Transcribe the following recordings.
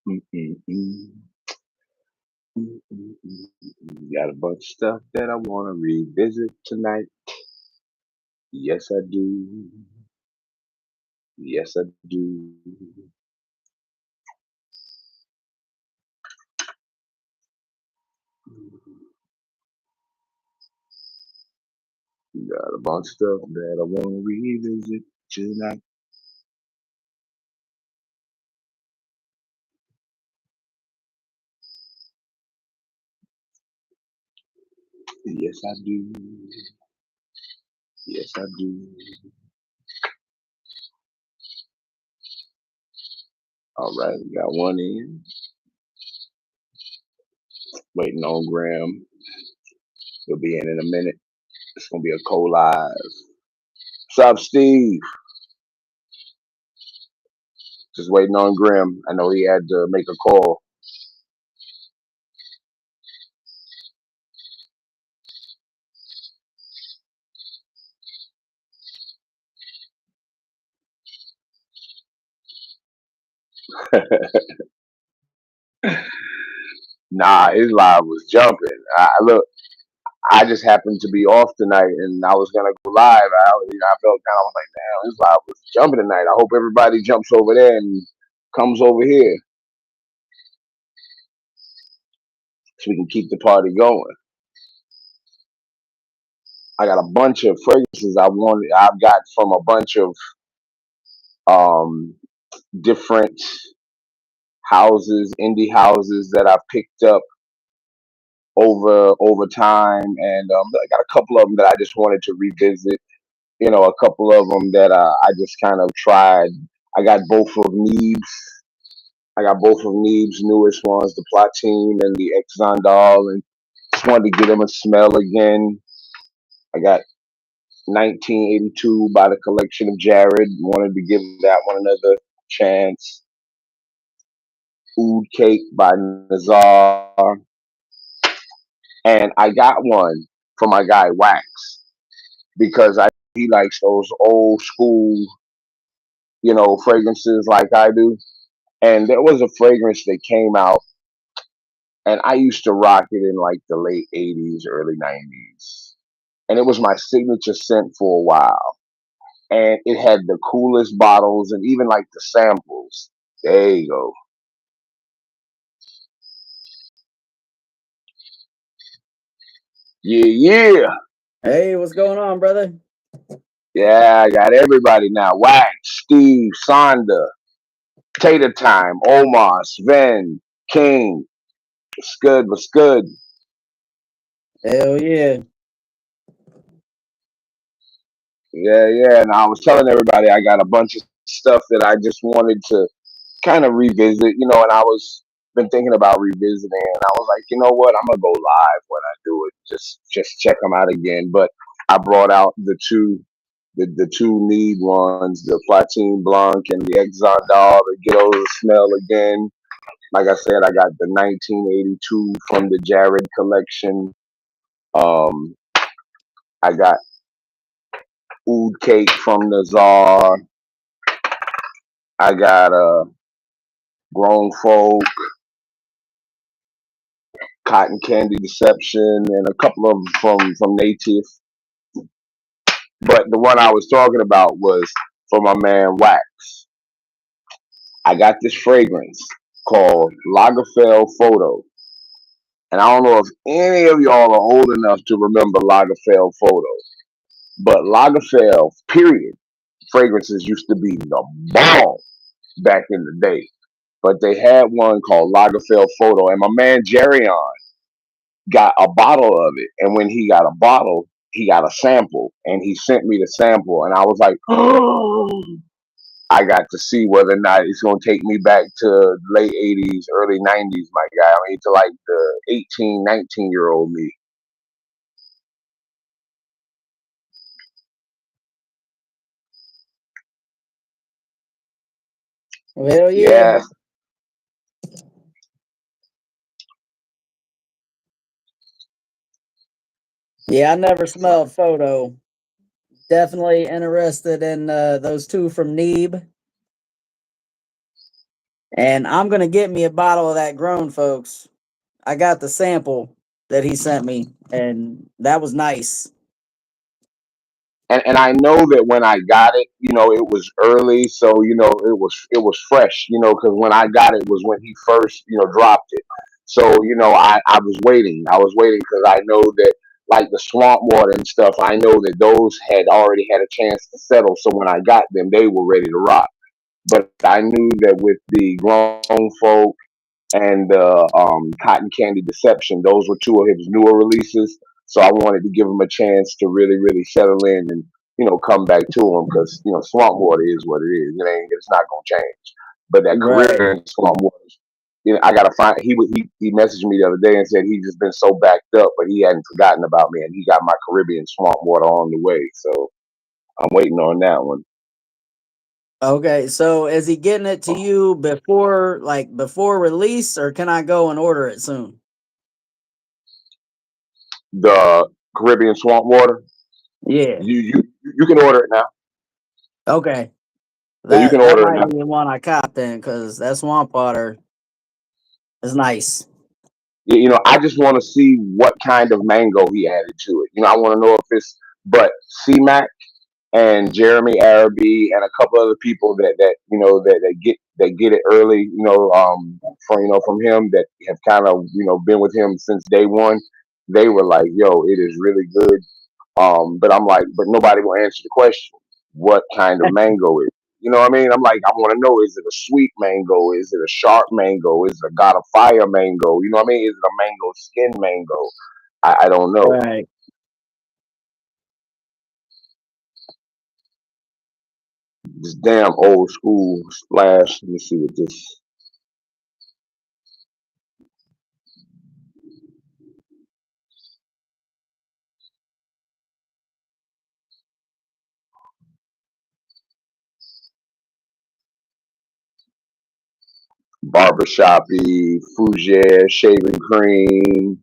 Mm-mm-mm. Mm-mm-mm. Got a bunch of stuff that I want to revisit tonight. Yes, I do. Yes, I do. Got a bunch of stuff that I want to revisit tonight. Yes, I do. Yes, I do. All right, we got one in. Waiting on Graham. He'll be in a minute. It's gonna be a co-live. What's up, Steve? Just waiting on Grim. I know he had to make a call. Nah, his live was jumping. Look, I just happened to be off tonight, and I was gonna go live. I felt kind of like, damn, his live was jumping tonight. I hope everybody jumps over there and comes over here so we can keep the party going. I got a bunch of fragrances I've got from a bunch of um, different houses, indie houses that I've picked up over time, and I got a couple of them that I just wanted to revisit. You know, a couple of them that I just kind of tried. I got both of Neeb's. I got both of Neeb's newest ones, the Platine and the Exondal, and just wanted to get them a smell again. I got 1982 by the collection of Jared. Wanted to give that one another chance. Oud Cake by Nazar, and I got one for my guy Wax because I he likes those old school, fragrances like I do. And there was a fragrance that came out, and I used to rock it in like the late '80s, early '90s, and it was my signature scent for a while. And it had the coolest bottles and even like the samples. There you go. Yeah, yeah. Hey, what's going on, brother? Yeah, I got everybody now. Wax, Steve, Sonda, Tater Time, Omar, Sven, King. What's good? What's good? Hell yeah. Yeah, yeah. And I was telling everybody I got a bunch of stuff that I just wanted to kind of revisit, and I was been thinking about revisiting, and I was like, you know what, I'm gonna go live when I do it, just check them out again. But I brought out the two need ones, the Platine Blanc and the Exxon Doll, to get over the smell again. Like I said, I got the 1982 from the Jared collection. Um, I got Oud Cake from the Czar. I got Grown Folk, Cotton Candy Deception, and a couple of them from Native. But the one I was talking about was for my man Wax. I got this fragrance called Lagerfeld Photo. And I don't know if any of y'all are old enough to remember Lagerfeld Photo. But Lagerfeld, period, fragrances used to be the bomb back in the day. But they had one called Lagerfeld Photo. And my man Jerry got a bottle of it. And when he got a bottle, he got a sample. And he sent me the sample. And I was like, I got to see whether or not it's going to take me back to late '80s, early '90s, my guy. I mean, to like the 18, 19-year-old me. Hell yeah. Yeah. Yeah, I never smelled photo. Definitely interested in those two from Neeb. And I'm gonna get me a bottle of that grown folks. I got the sample that he sent me, and that was nice. And I know that when I got it, it was early, so it was fresh, because when I got it was when he first dropped it. So I was waiting. I was waiting because I know that like the swamp water and stuff. I know that those had already had a chance to settle. So when I got them, they were ready to rock. But I knew that with the grown folk and Cotton Candy Deception. Those were two of his newer releases. So I wanted to give him a chance to really, really settle in and come back to him because Swamp Water is what it is. It's not gonna change. But that Right. Caribbean Swamp Water, I gotta find. He messaged me the other day and said he just been so backed up, but he hadn't forgotten about me, and he got my Caribbean Swamp Water on the way. So I'm waiting on that one. Okay, so is he getting it to you before release, or can I go and order it soon? The Caribbean Swamp Water, Yeah. you can order it now. Okay. Yeah, you can That order it might now. be the one I cop then, because that swamp water is nice. I just want to see what kind of mango he added to it. I want to know if it's, but C-Mac and Jeremy Araby and a couple other people that get it early, from him that have kind of been with him since day one. They were like, "Yo, it is really good." But I'm like, but nobody will answer the question. What kind of mango is it? You know what I mean? I'm like, I want to know, is it a sweet mango? Is it a sharp mango? Is it a God of Fire mango? You know what I mean? Is it a mango skin mango? I don't know. Right. This damn old school splash. Let me see what this barbershoppy, fougere, shaving cream,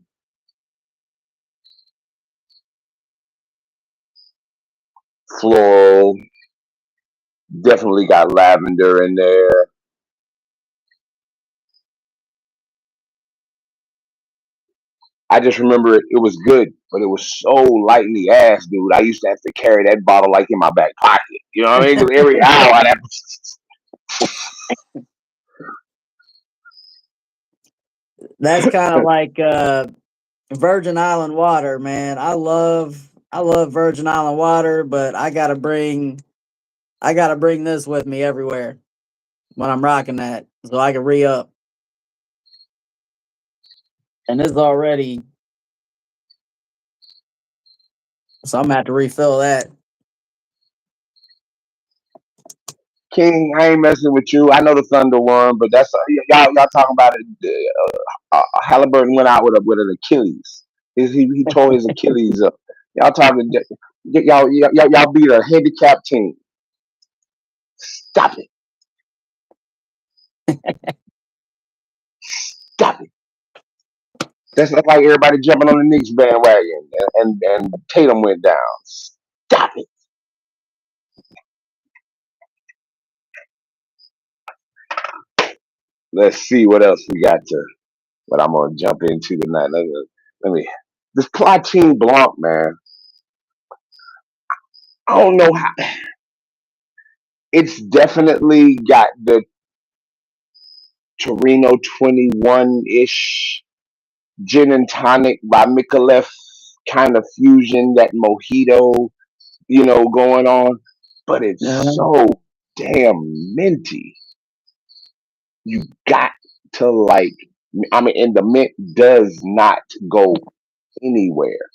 floral. Definitely got lavender in there. I just remember it was good, but it was so light in the ass, dude. I used to have to carry that bottle like in my back pocket. You know what I mean? 'Cause every hour I'd have That's kind of like Virgin Island water, man. I love Virgin Island water, but I gotta bring this with me everywhere when I'm rocking that, so I can re up. And this is already, so I'm gonna have to refill that. King. I ain't messing with you. I know the Thunder won, but that's y'all talking about it. Halliburton went out with an Achilles. He tore his Achilles up. Y'all talking. Y'all beat a handicapped team. Stop it. Stop it. That's not like everybody jumping on the Knicks bandwagon and Tatum went down. Stop it. Let's see what else we got to. What I'm gonna jump into tonight. Let me this Platine Blanc, man. I don't know how. It's definitely got the Torino 21 ish gin and tonic by Micallef kind of fusion, that mojito, going on. But it's Uh, so damn minty. You got to like, I mean, and the mint does not go anywhere.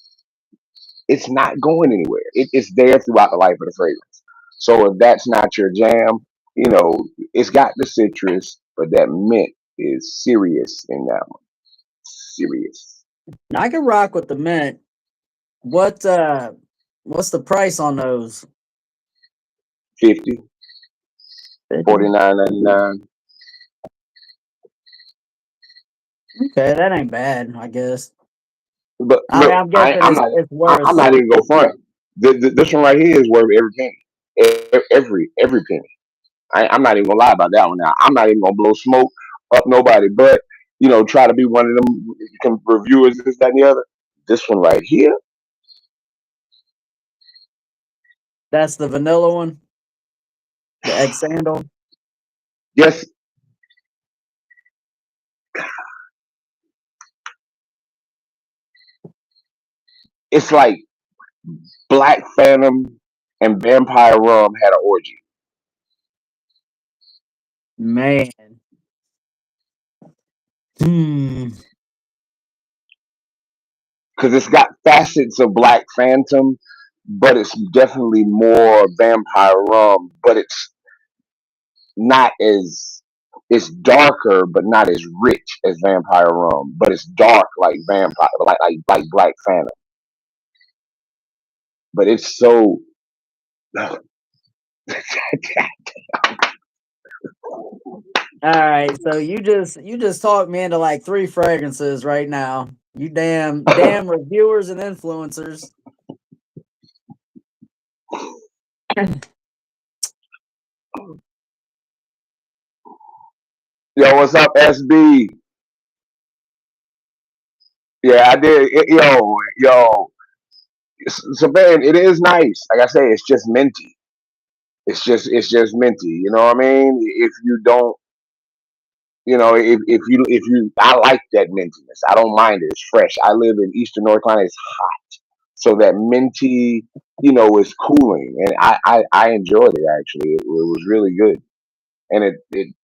It's not going anywhere. It's there throughout the life of the fragrance. So if that's not your jam, it's got the citrus, but that mint is serious in that one. Serious. I can rock with the mint. What what's the price on those? 50, 50? 49.99. Okay, that ain't bad, I guess. But I mean, look, I'm guessing I'm it's not. it's I'm worth. not even go front. This one right here is worth every penny. Every penny. I'm not even gonna lie about that one. Now I'm not even gonna blow smoke up nobody, but try to be one of them reviewers, this, that, and the other. This one right here, That's the vanilla one, the egg sandal. yes, it's like Black Phantom and Vampire Rum had an orgy Man. Hmm. because it's got facets of Black Phantom, but it's definitely more Vampire Rum. But not as it's darker, but not as rich as Vampire Rum. But it's dark like Vampire, like Black Phantom. But it's so. All right, so you just talked me into like three fragrances right now. You damn reviewers and influencers. Yo, what's up, SB? Yeah, I did. Yo. So man, it is nice. Like I say, it's just minty. It's just minty. You know what I mean? If you don't, if you, I like that mintiness. I don't mind it. It's fresh. I live in Eastern North Carolina. It's hot, so that minty, is cooling, and I enjoyed it actually. It was really good, and it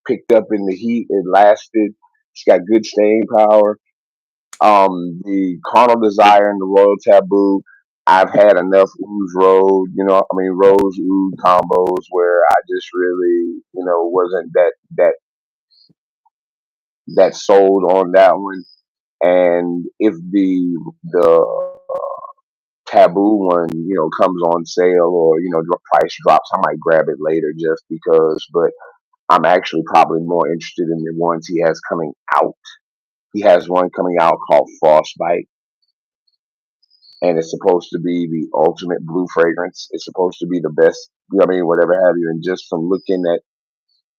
picked up in the heat. It lasted. It's got good staying power. The Carnal Desire and the Royal Taboo. I've had enough Ooze Road, Rose Oud combos where I just really, wasn't that sold on that one. And if the Taboo one, comes on sale or the price drops, I might grab it later just because. But I'm actually probably more interested in the ones he has coming out. He has one coming out called Frostbite, and it's supposed to be the ultimate blue fragrance. It's supposed to be the best, whatever have you. And just from looking at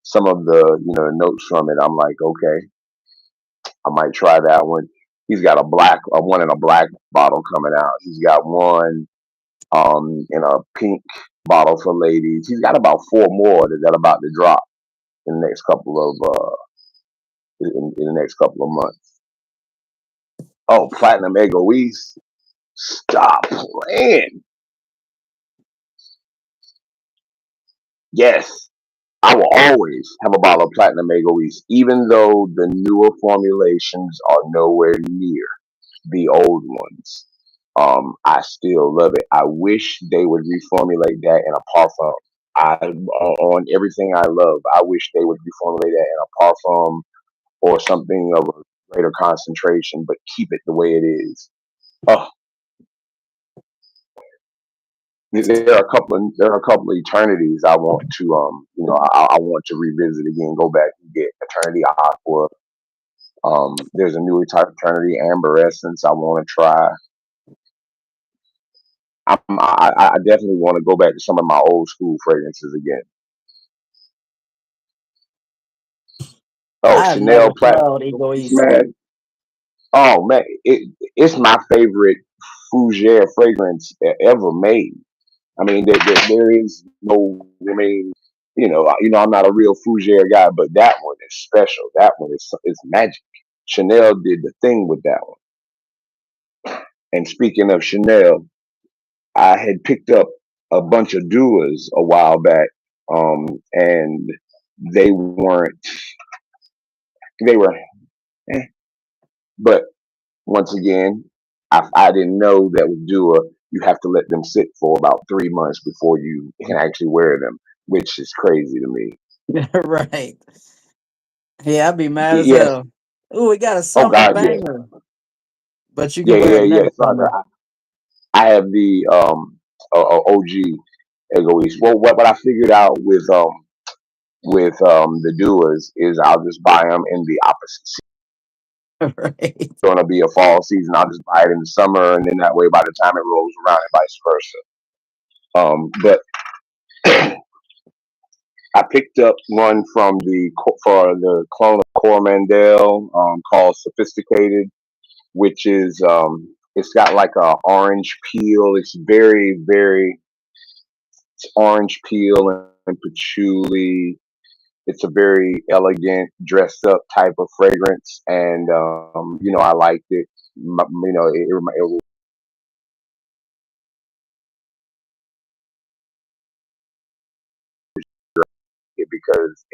some of the, notes from it, I'm like, okay, I might try that one. He's got a one in a black bottle coming out. He's got one in a pink bottle for ladies. He's got about four more that are about to drop in the next couple of in the next couple of months. Oh, Platinum Egoist, stop playing. Yes, I will always have a bottle of Platinum Egoist, even though the newer formulations are nowhere near the old ones. I still love it. I wish they would reformulate that in a parfum. On everything I love, I wish they would reformulate that in a parfum or something of a greater concentration, but keep it the way it is. Oh, there are a couple of eternities I want to I want to revisit again. Go back and get Eternity Aqua. There's a new type of Eternity Amber Essence I want to try. I definitely want to go back to some of my old school fragrances again. Oh, I have never Chanel Platinum smelled Egoist, Egoist. man. Oh man, it's my favorite fougere fragrance ever made. I mean, there is no. I mean, I'm not a real fougere guy, but that one is special. That one is magic. Chanel did the thing with that one. And speaking of Chanel, I had picked up a bunch of duas a while back, and they weren't. They were, eh. But once again, I didn't know that with Dua, you have to let them sit for about 3 months before you can actually wear them, which is crazy to me. Right. Yeah, I'd be mad as Yes. hell. Ooh, we got a Oh summer God, yeah. banger, but you can Yeah, wear yeah, it yeah. next summer. I have the OG Egoist. Well, what I figured out with the Duas is I'll just buy them in the opposite season. Right. Going to be a fall season. I'll just buy it in the summer, and then that way, by the time it rolls around, and vice versa. But I picked up one from for the clone of Coromandel, called Sophisticated, which is it's got like a orange peel. It's very it's orange peel and patchouli. It's a very elegant, dressed up type of fragrance, and I liked it. It because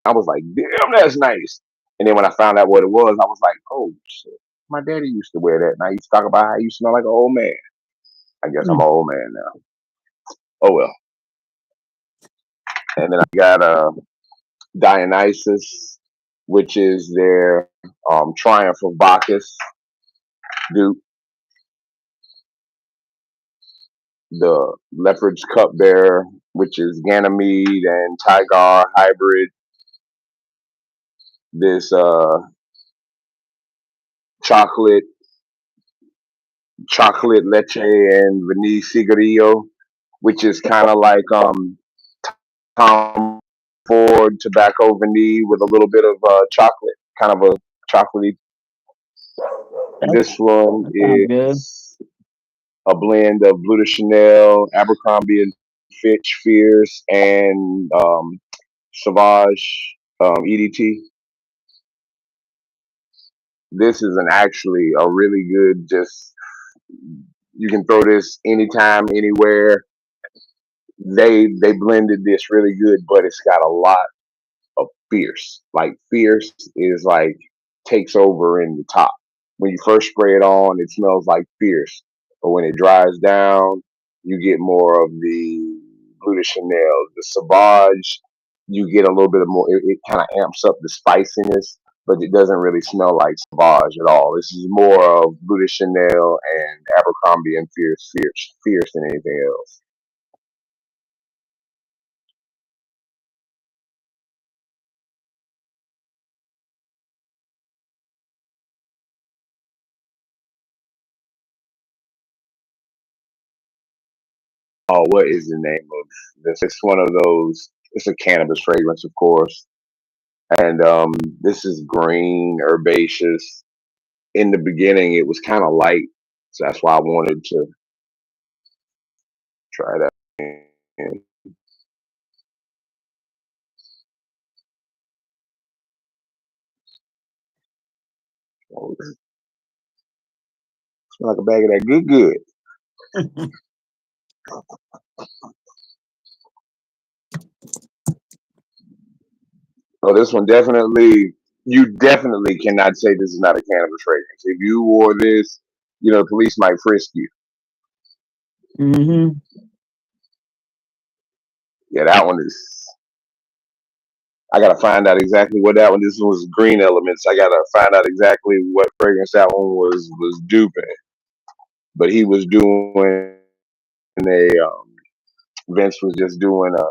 I was like, damn, that's nice. And then when I found out what it was, I was like, oh shit, my daddy used to wear that, and I used to talk about how you smell like an old man. I guess I'm Hmm. an old man now. Oh well. And then I got Dionysus, which is their Triumph of Bacchus dupe, the Leopard's Cupbearer, which is Ganymede and Tygar hybrid. This chocolate, chocolate leche and vanille cigarillo, which is kind of like Tom Ford tobacco vanille with a little bit of chocolate, kind of a chocolatey. That, This one that sounds good. is a blend of Blue de Chanel, Abercrombie and Fitch, Fierce, and Sauvage EDT. This is an actually a really good. Just you can throw this anytime, anywhere. They blended this really good, but it's got a lot of fierce. Like fierce is like takes over in the top. When you first spray it on, it smells like fierce, but when it dries down, you get more of the Blue de Chanel, the Sauvage. You get a little bit of more. It kind of amps up the spiciness, but it doesn't really smell like Sauvage at all. This is more of Blue de Chanel and Abercrombie and fierce than anything else. Oh, what is the name of this? It's one of those. It's a cannabis fragrance, of course, and this is green, herbaceous. In the beginning, it was kind of light, so that's why I wanted to try that. And, oh, it smells like a bag of that good. Oh, this one definitely. You definitely cannot say this is not a cannabis fragrance. If you wore this, the police might frisk you. Hmm. Yeah, that one is. I gotta find out exactly what that one. This was Green Elements. I gotta find out exactly what fragrance that one was duping. But he was doing a Vince was just doing a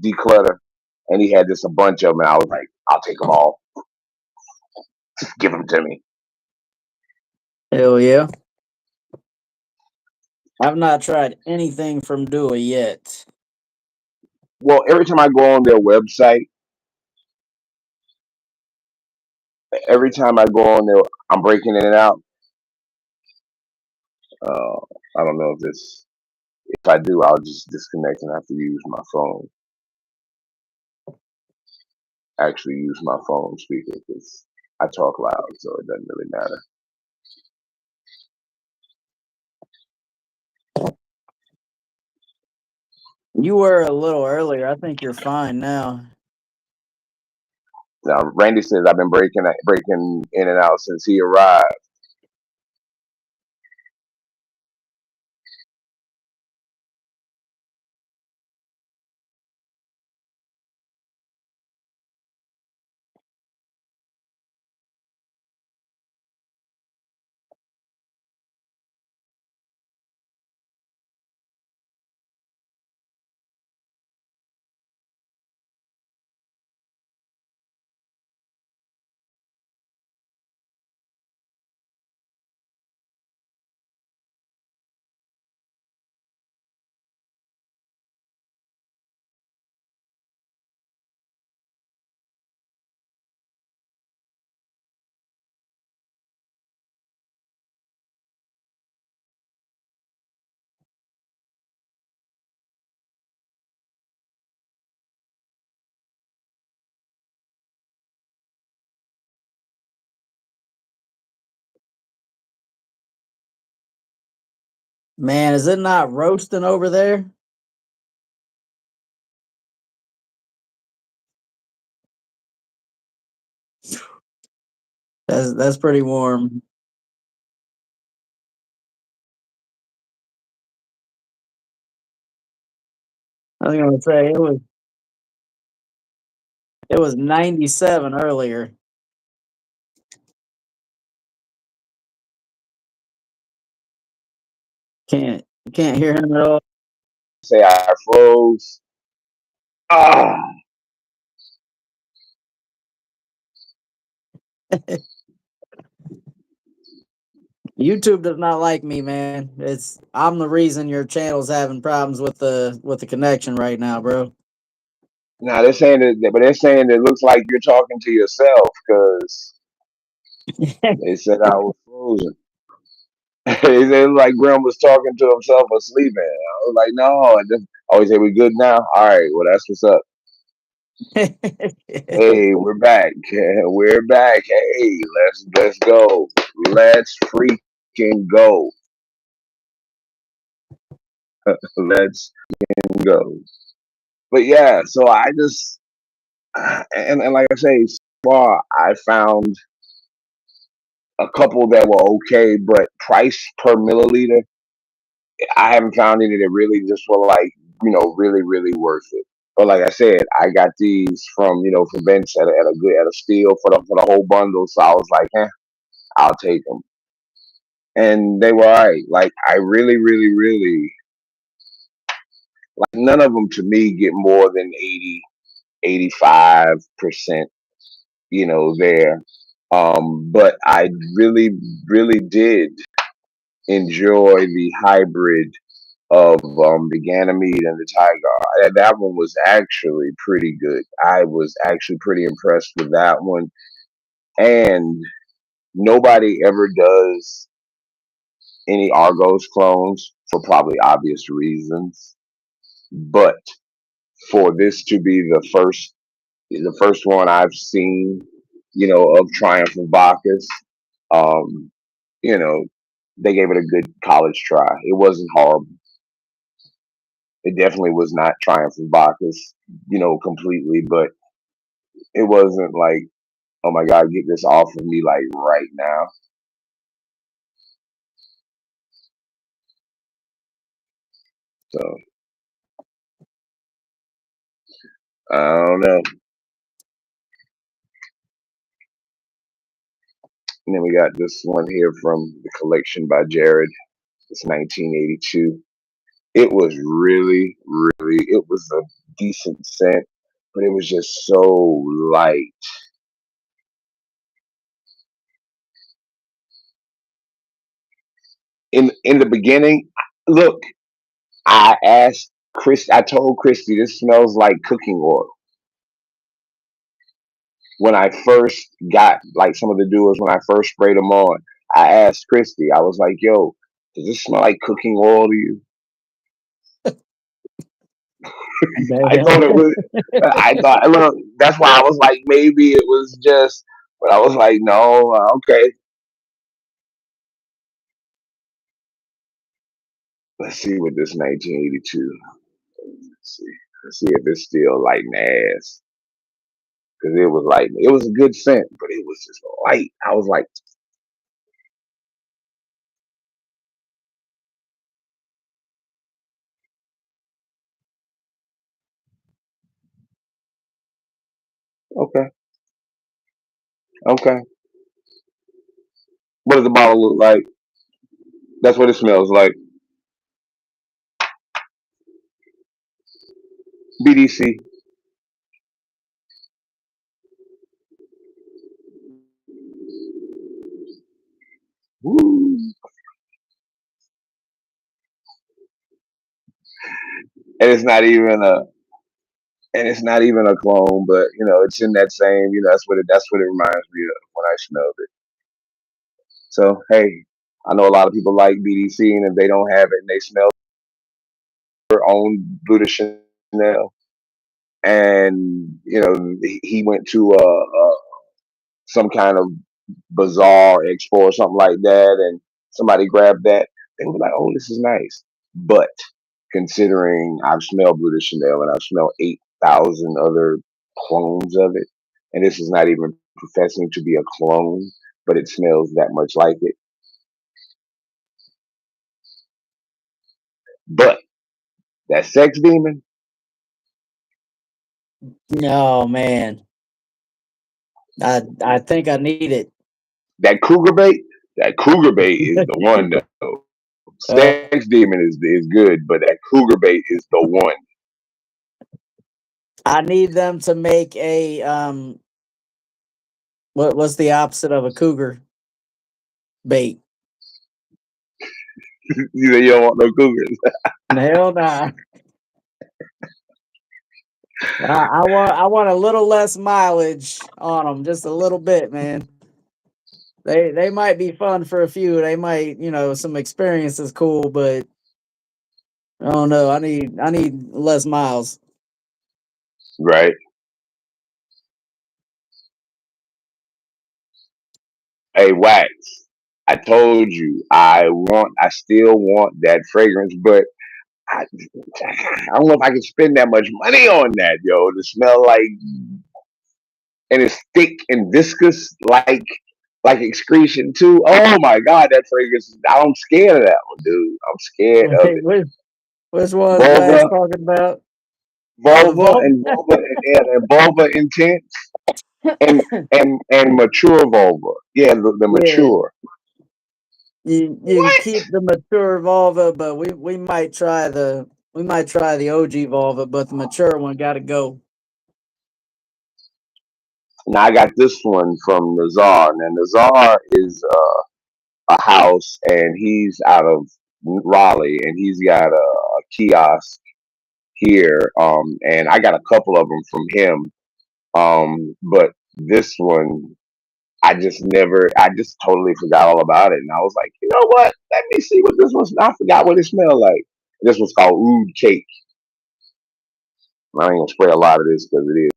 declutter, and he had just a bunch of them. And I was like, I'll take them all, give them to me. Hell yeah. I've not tried anything from Dewey yet. Well, every time I go on their website, every time I go on there, I'm breaking in and out. Uh, I don't know if this. If I do, I'll just disconnect and have to use my phone. Actually, use my phone speaker because I talk loud, so it doesn't really matter. You were a little earlier. I think you're fine now. Now, Randy says I've been breaking in and out since he arrived. Man, is it not roasting over there? That's pretty warm. I was gonna say it was 97 earlier. You can't hear him at all. Say I froze. Ah, YouTube does not like me, man. I'm the reason your channel's having problems with the connection right now, bro. now they're saying that, but they're saying it looks like you're talking to yourself because they said I was frozen. They said like Grim was talking to himself or sleeping. I was like, no. And then, oh, he said we good now. All right, well that's what's up. Hey, we're back. We're back. Hey, let's go. Let's freaking go. Let's go. But yeah, so I just and like I say, so far I found a couple that were okay, but price per milliliter, I haven't found any that really just were like, really, really worth it. But like I said, I got these from Vince at a good at a steal for the whole bundle. So I was like, I'll take them, and they were alright. Like I really, really, really like none of them to me get more than 80, 85%. There. But I really, really did enjoy the hybrid of the Ganymede and the Tiger. That one was actually pretty good. I was actually pretty impressed with that one. And nobody ever does any Argos clones for probably obvious reasons. But for this to be the first one I've seen, of Triumph of Bacchus, um, you know, they gave it a good college try. It wasn't horrible. It definitely was not Triumph of Bacchus, completely, but it wasn't like, oh my God, get this off of me like right now. So I don't know. And then we got this one here from the collection by Jared. It's 1982. It was really, really, it was a decent scent, but it was just so light. In the beginning, look, I told Christy this smells like cooking oil. When I first got like some of the duos, when I first sprayed them on, I asked Christy, I was like, yo, does this smell like cooking oil to you? I thought it was, I thought, look, that's why I was like, maybe it was just, but I was like, no, okay. Let's see what this 1982. Let's see. Let's see if it's still lighting ass. Because it was a good scent, but it was just light. I was like, okay, okay. What does the bottle look like? That's what it smells like. BDC. Woo. And it's not even a clone, but it's in that same, that's what it reminds me of when I smelled it. So hey, I know a lot of people like BDC, and if they don't have it and they smell their own Blue de Chanel, and he went to some kind of bazaar expo or something like that, and somebody grabbed that. they were like, "Oh, this is nice." But considering I've smelled Blue de Chanel and I've smelled 8,000 other clones of it, and this is not even professing to be a clone, but it smells that much like it. But that sex demon, Oh man, I think I need it. that cougar bait is the one though. Sex uh, demon is good, but that cougar bait is the one. I need them to make a what's the opposite of a cougar bait? You know, you don't want no cougars. Hell nah. I want a little less mileage on them, just a little bit, man. They might be fun for a few. They might, some experience is cool, but I don't know. I need less miles. Right. Hey, Wax. I told you I still want that fragrance, but I don't know if I can spend that much money on that, yo. To smell like, and it's thick and viscous, like excretion too. Oh my god, that fragrance! I'm scared of that one, dude. I'm scared of Wait, it. which one's Vulva, Wax talking about? Oh, the vulva, Volvo. and vulva intense, and mature vulva. Yeah, the Yeah, mature. you can What? keep the mature Volvo, but we might try the OG Volvo, but the mature one got to go. Now I got this one from Nazar. Now Nazar is a house, and he's out of Raleigh, and he's got a kiosk here. And I got a couple of them from him. But this one, I just totally forgot all about it, and I was like, you know what? Let me see what this one's. I forgot what it smelled like. This one's called Oud Cake. I ain't gonna spray a lot of this because it is,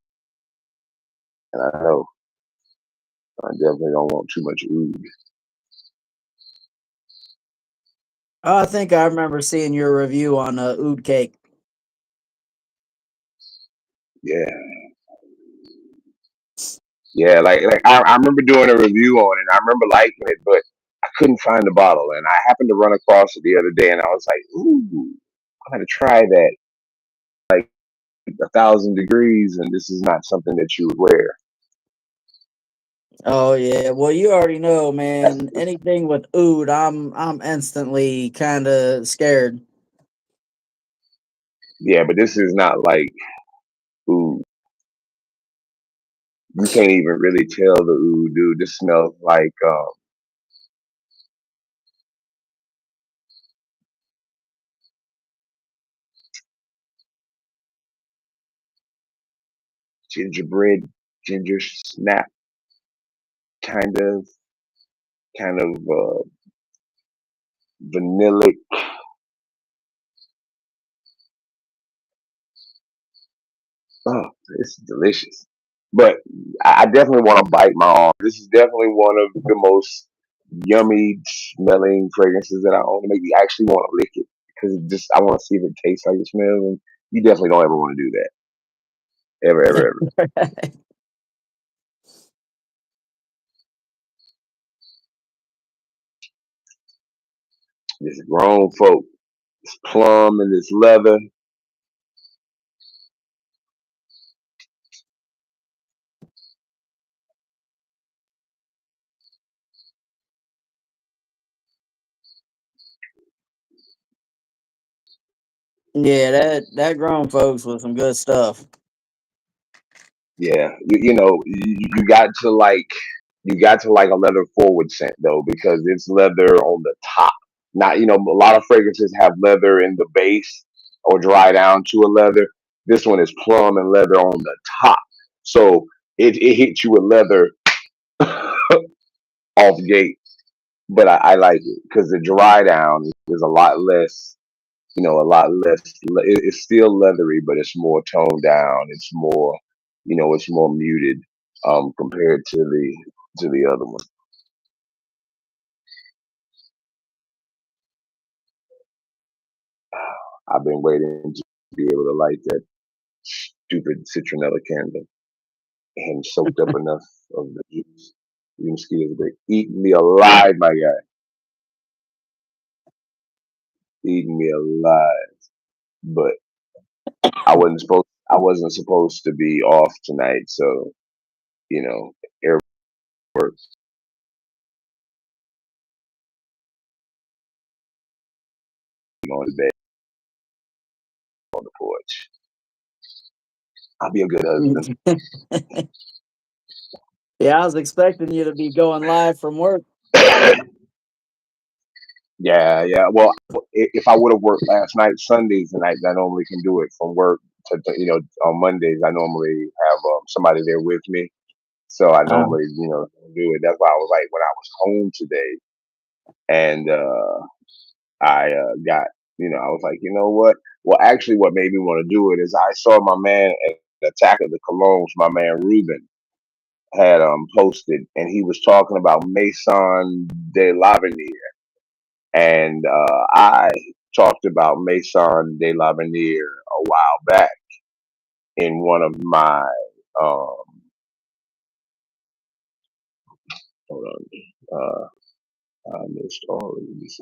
and I know I definitely don't want too much oud. Oh, I think I remember seeing your review on oud cake. Yeah, yeah. I remember doing a review on it. And I remember liking it, but I couldn't find the bottle, and I happened to run across it the other day, and I was like, ooh, I'm gonna try that. 1,000 degrees, and this is not something that you would wear. Oh yeah, well you already know, That's man. Anything with oud, I'm instantly kind of scared. yeah, but this is not like ooh. You can't even really tell the ooh, dude. This smells like gingerbread, ginger snap, kind of, kind of vanillic. Oh, it's delicious. But I definitely want to bite my arm. This is definitely one of the most yummy smelling fragrances that I own. It make me actually want to lick it because I want to see if it tastes like it smells. And you definitely don't ever want to do that. Ever, ever, ever. This grown folk, this plum and this leather. Yeah, that grown folks with some good stuff. Yeah, you got to like a leather forward scent though because it's leather on the top. Not a lot of fragrances have leather in the base or dry down to a leather. This one is plum and leather on the top, so it hits you with leather off gate. But I like it because the dry down is a lot less. A lot less. It's still leathery, but it's more toned down. It's more muted compared to the other one. I've been waiting to be able to light that stupid citronella candle and soaked up enough of the juice. The mosquitoes are eating me alive, my guy. Eating me alive. But I wasn't supposed to be off tonight, so you know, air works on the bed on the porch. I'll be a good husband. Yeah, I was expecting you to be going live from work. Yeah, yeah. Well, if I would have worked last night, Sundays, and I normally can do it from work on Mondays. I normally have somebody there with me, so I Uh, normally do it. That's why I was like when I was home today, and I got I was like, you know what? Well, actually, what made me want to do it is I saw my man at Attack of the Colognes, my man Ruben had posted, and he was talking about Maison de l'Avenir, and I talked about Maison de l'Avenir a while back in one of my um hold on I missed all of these.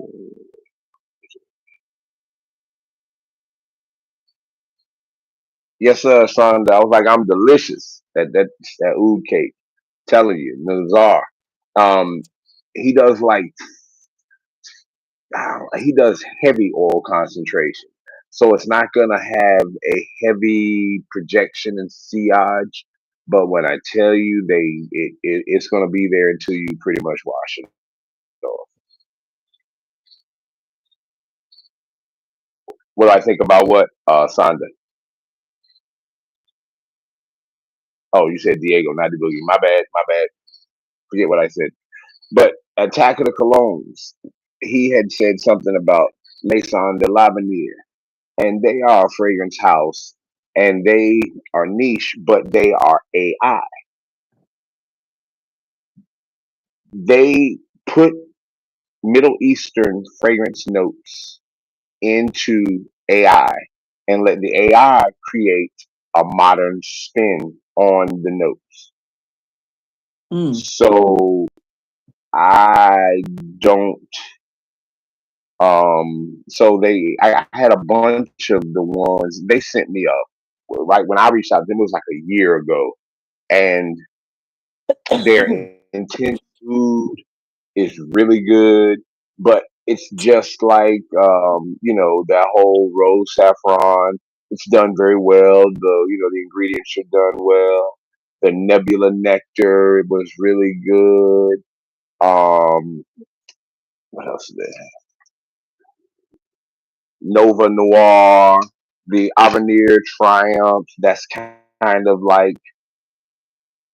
Yes, sir, son. I was like, I'm delicious. That oud cake. Telling you, Nazar. Um, he does like he does heavy oil concentration, so it's not gonna have a heavy projection and sillage. But when I tell you, it's gonna be there until you pretty much wash it off. What do I think about what Sonda? Oh, you said Diego, not the boogie. My bad, my bad. Forget what I said. But Attack of the Colognes, he had said something about Maison de l'Avenir, and they are a fragrance house, and they are niche, but they are AI. They put Middle Eastern fragrance notes into AI and let the AI create a modern spin on the notes. mm, So I don't so I had a bunch of the ones they sent me up right when I reached out to them. It was like a year ago, and their intense food is really good, but it's just like that whole rose saffron. It's done very well. The ingredients are done well. The nebula nectar it was really good. What else is there? Nova Noir, the Avenir Triumph. That's kind of like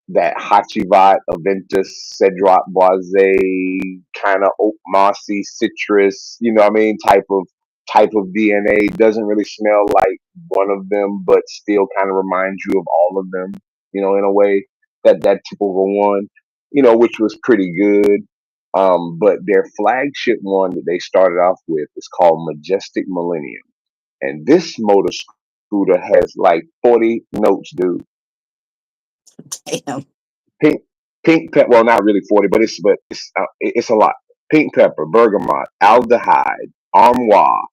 that Hachivat, Aventus, Cedroc Boise, kind of oak mossy citrus, what I mean, type of DNA. Doesn't really smell like one of them, but still kind of reminds you of all of them, in a way. That typical one, which was pretty good. But their flagship one that they started off with is called Majestic Millennium. And this motor scooter has like 40 notes, dude. damn. Pink, pink pepper. Well, not really 40, but it's a lot. Pink pepper, bergamot, aldehyde, armoire,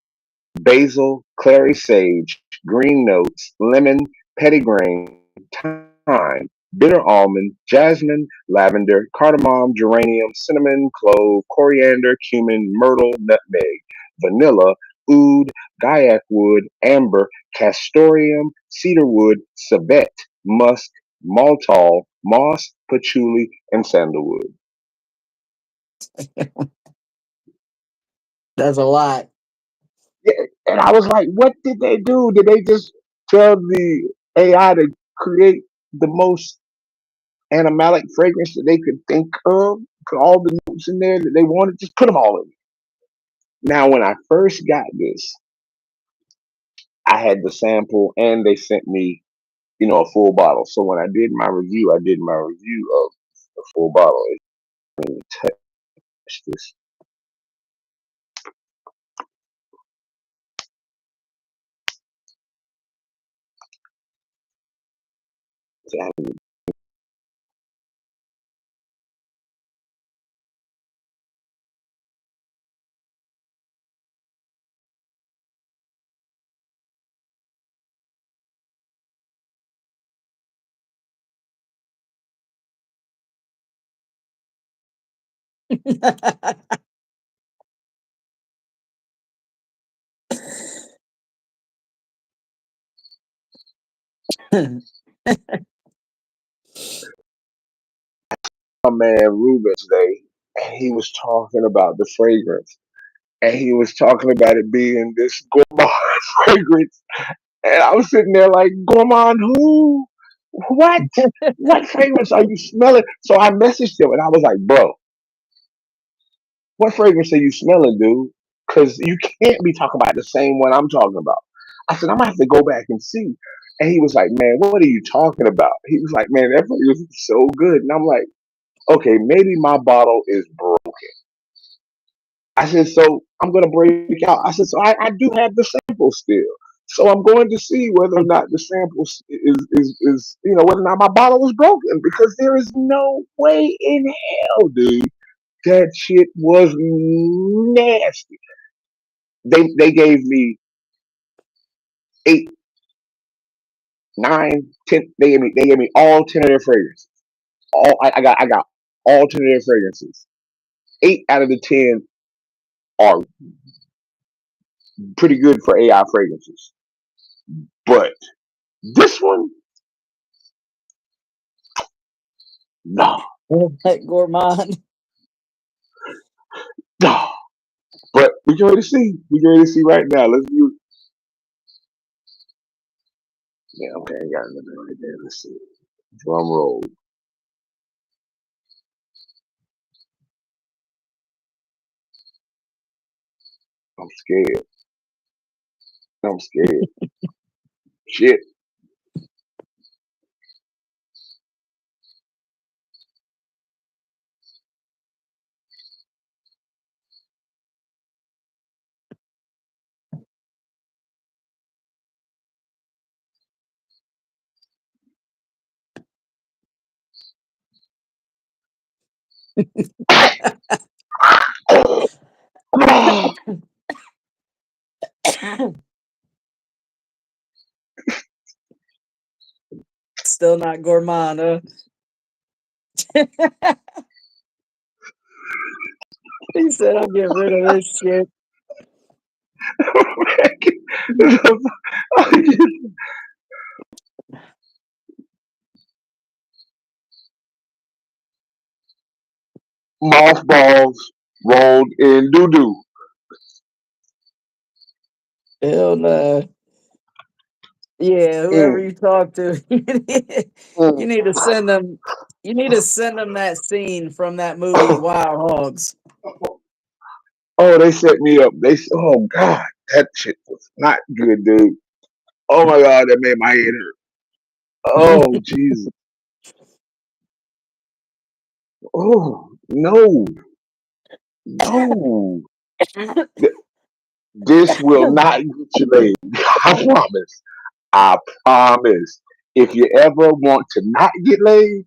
basil, clary sage, green notes, lemon, petitgrain, thyme, bitter almond, jasmine, lavender, cardamom, geranium, cinnamon, clove, coriander, cumin, myrtle, nutmeg, vanilla, oud, gaiac wood, amber, castoreum, cedarwood, civet, musk, maltol, moss, patchouli, and sandalwood. That's a lot. Yeah, and I was like, what did they do? Did they just tell the AI to create the most animalic fragrance that they could think of? Put all the notes in there that they wanted, just put them all in. Now, when I first got this, I had the sample and they sent me, a full bottle. So when I did my review of the full bottle. Let me touch this. My man Ruben today, and he was talking about the fragrance, and he was talking about it being this gourmand fragrance, and I was sitting there like, gourmand who? What? What fragrance are you smelling? So I messaged him, and I was like, bro, what fragrance are you smelling, dude? Because you can't be talking about the same one I'm talking about. I said, I'm gonna have to go back and see. And he was like, man, what are you talking about? He was like, man, that fragrance is so good. And I'm like, okay, maybe my bottle is broken. I said, so I'm gonna break out. I said, so I do have the sample still. So I'm going to see whether or not the sample is whether or not my bottle is broken because there is no way in hell, dude. That shit was nasty. They gave me 8, 9, 10. They gave me all 10 of their fragrances. I got all 10 of their fragrances. 8 out of the 10 are pretty good for AI fragrances. But this one, no, That gourmand. no. But we can ready to see. We can ready to see right now. Let's do. Yeah, okay, I got another right there. Let's see. Drum roll. I'm scared. I'm scared. Shit. Still not gourmand, huh? He said, "I'll get rid of this shit." Mothballs rolled in doo doo. Hell no. Yeah, whoever Mm, you talk to, you mm. need to send them. You need to send them that scene from that movie, Wild Hogs. Oh, they set me up. Oh god, that shit was not good, dude. Oh my god, that made my head hurt. Oh Jesus. Oh no, no. Th- This will not get you laid. I promise. I promise. If you ever want to not get laid,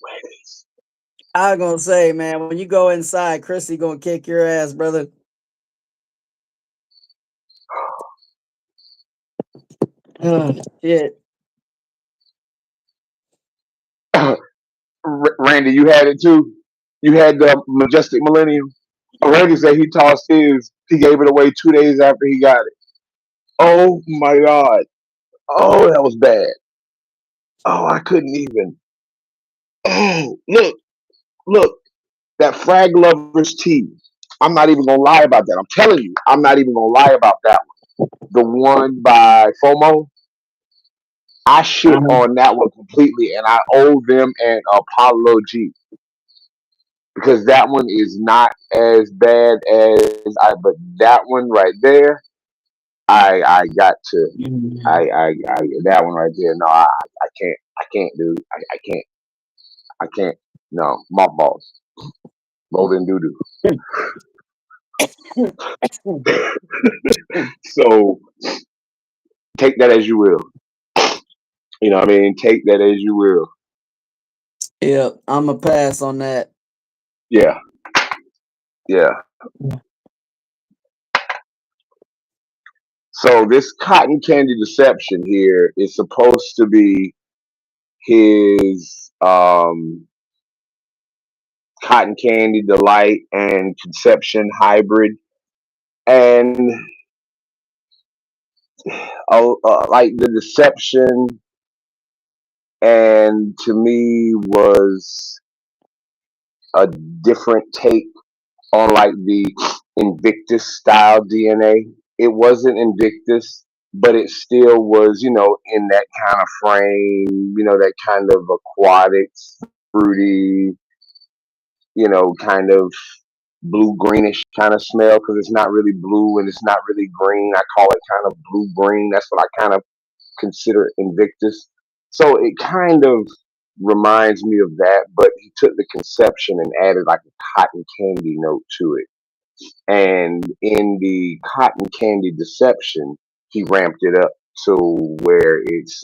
wear this. I was gonna say, man, when you go inside, Chrissy gonna kick your ass, brother. Oh, shit. Randy, you had it too. You had the majestic millennium. Randy said he tossed his. He gave it away 2 days after he got it. Oh my god. Oh, that was bad. Oh, I couldn't even. Oh, look. That Frag Lovers tea. I'm not even gonna lie about that. I'm telling you, I'm not even gonna lie about that one. The one by FOMO. I shit Uh-huh. on that one completely, and I owe them an apology because that one is not as bad as I. But that one right there, I got to. Mhm. I that one right there. No, I can't. I can't, dude. I can't. I can't. No, mothballs, rolled in doo doo. So take that as you will. You know what I mean? Take that as you will. Yeah, I'm a pass on that. Yeah, yeah. So this cotton candy deception here is supposed to be his cotton candy delight and conception hybrid, and like the deception, and to me was a different take on like the Invictus style DNA. It wasn't Invictus, but it still was, in that kind of frame, that kind of aquatic, fruity, kind of blue greenish kind of smell because it's not really blue and it's not really green. I call it kind of blue green. That's what I kind of consider Invictus. So it kind of reminds me of that, but he took the conception and added like a cotton candy note to it. And in the cotton candy deception, he ramped it up to where it's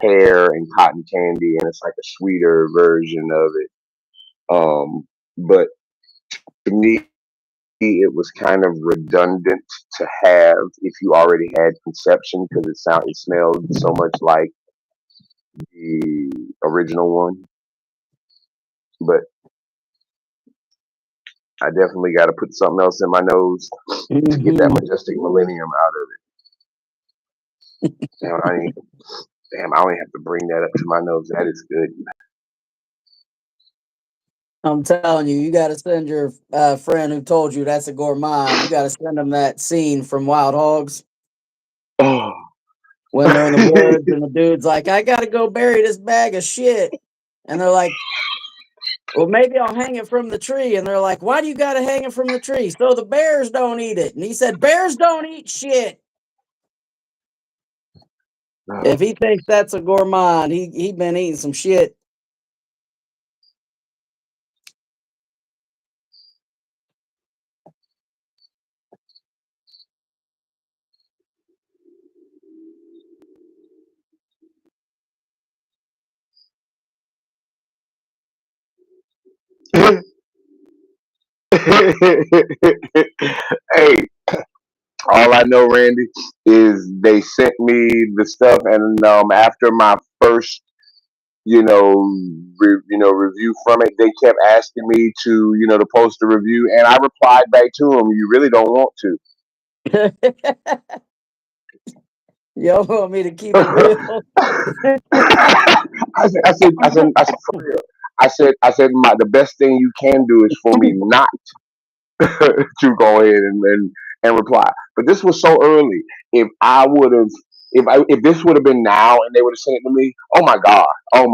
pear and cotton candy, and it's like a sweeter version of it. But to me, it was kind of redundant to have if you already had conception because it smelled so much like the original one. But I definitely got to put something else in my nose to get that Hmm. majestic millennium out of it. Damn, I only have to bring that up to my nose. That is good. I'm telling you, you got to send your friend who told you that's a gourmand. You got to send him that scene from Wild Hogs Oh. when they're in the woods and the dude's like, "I got to go bury this bag of shit," and they're like, "Well, maybe I'll hang it from the tree." And they're like, "Why do you got to hang it from the tree?" "So the bears don't eat it." And he said, "Bears don't eat shit." If he thinks that's a gourmand, he been eating some shit. Hey, all I know, Randy, is they sent me the stuff, and after my first, review from it, they kept asking me to post a review, and I replied back to them, "You really don't want to." Y'all want me to keep it real? I said, for real. I said, the best thing you can do is for me not to go ahead and reply. But this was so early. If I would have, if this would have been now and they would have sent it to me, oh my god, it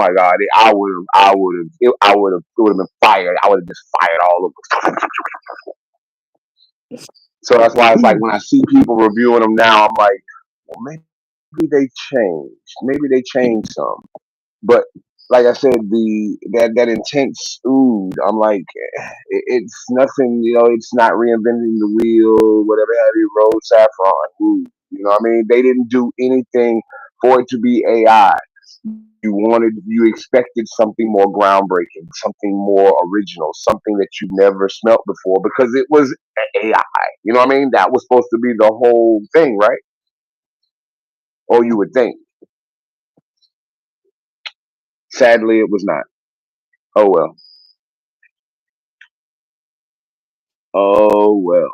would have been fired. I would have just fired all of them. So that's why it's like when I see people reviewing them now, I'm like, well, maybe they changed. Maybe they changed some. But like I said, that intense oud, I'm like, it's nothing. It's not reinventing the wheel. Whatever have you, road saffron oud. You know what I mean? They didn't do anything for it to be AI. You expected something more groundbreaking, something more original, something that you never smelt before because it was AI. You know what I mean? That was supposed to be the whole thing, right? Or you would think. Sadly, it was not. Oh well. Oh well.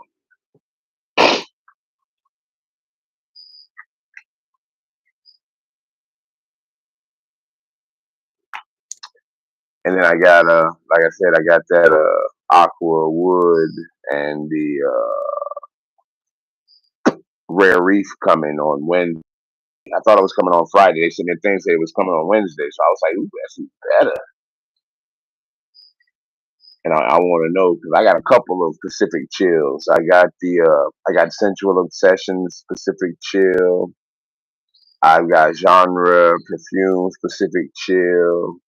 And then I got like I said, I got that aqua wood and the rare reef coming on Wednesday. I thought it was coming on Friday. They said their thing said it was coming on Wednesday, so I was like, ooh, that's even better. And I want to know because I got a couple of Pacific chills. I got Sensual Obsessions Pacific chill. I've got genre perfumes Pacific chill.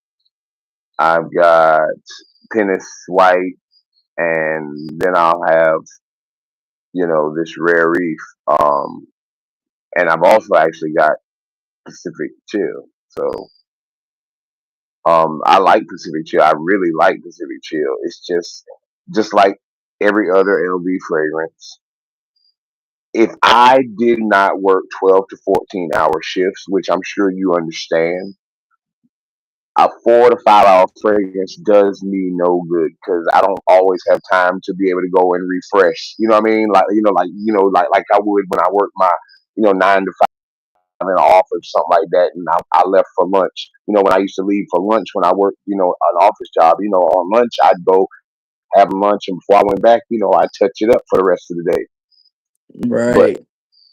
I've got Penis White, and then I'll have this rare reef. And I've also actually got Pacific Chill. So I like Pacific Chill. I really like Pacific Chill. It's just like every other LV fragrance. If I did not work 12 to 14-hour shifts, which I'm sure you understand, a 4 to 5 hour fragrance does me no good because I don't always have time to be able to go and refresh. You know what I mean? Like I would when I work my 9 to 5 in an office, something like that, and I left for lunch. When I used to leave for lunch when I worked, an office job. On lunch I'd go have lunch, and before I went back, I'd touch it up for the rest of the day. But Right.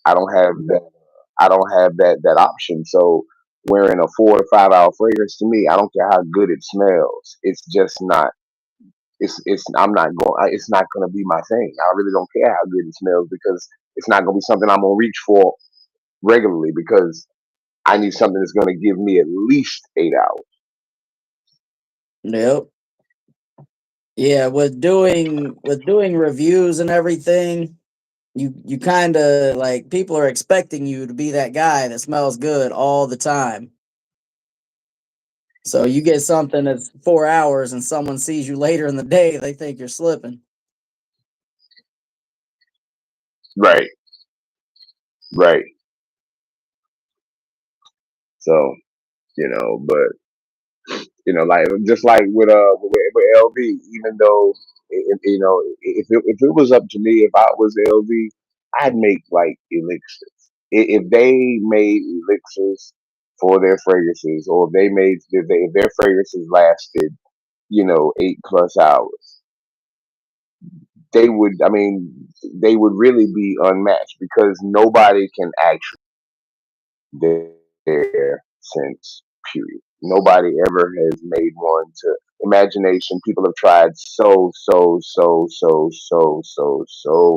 I don't have that. I don't have that option. So wearing a 4 to 5 hour fragrance to me, I don't care how good it smells. It's just not. It's. I'm not going. It's not going to be my thing. I really don't care how good it smells because it's not going to be something I'm going to reach for regularly because I need something that's going to give me at least 8 hours. Yep. Yeah, with doing reviews and everything, you kind of like people are expecting you to be that guy that smells good all the time. So you get something that's 4 hours and someone sees you later in the day, they think you're slipping. Right. Right. So but like just like with LV, even though if it was up to me, if I was LV, I'd make like elixirs. If they made elixirs for their fragrances, or if their fragrances lasted 8 plus hours, they would. I mean, they would really be unmatched because nobody can actually there since period. Nobody ever has made one to imagination. People have tried so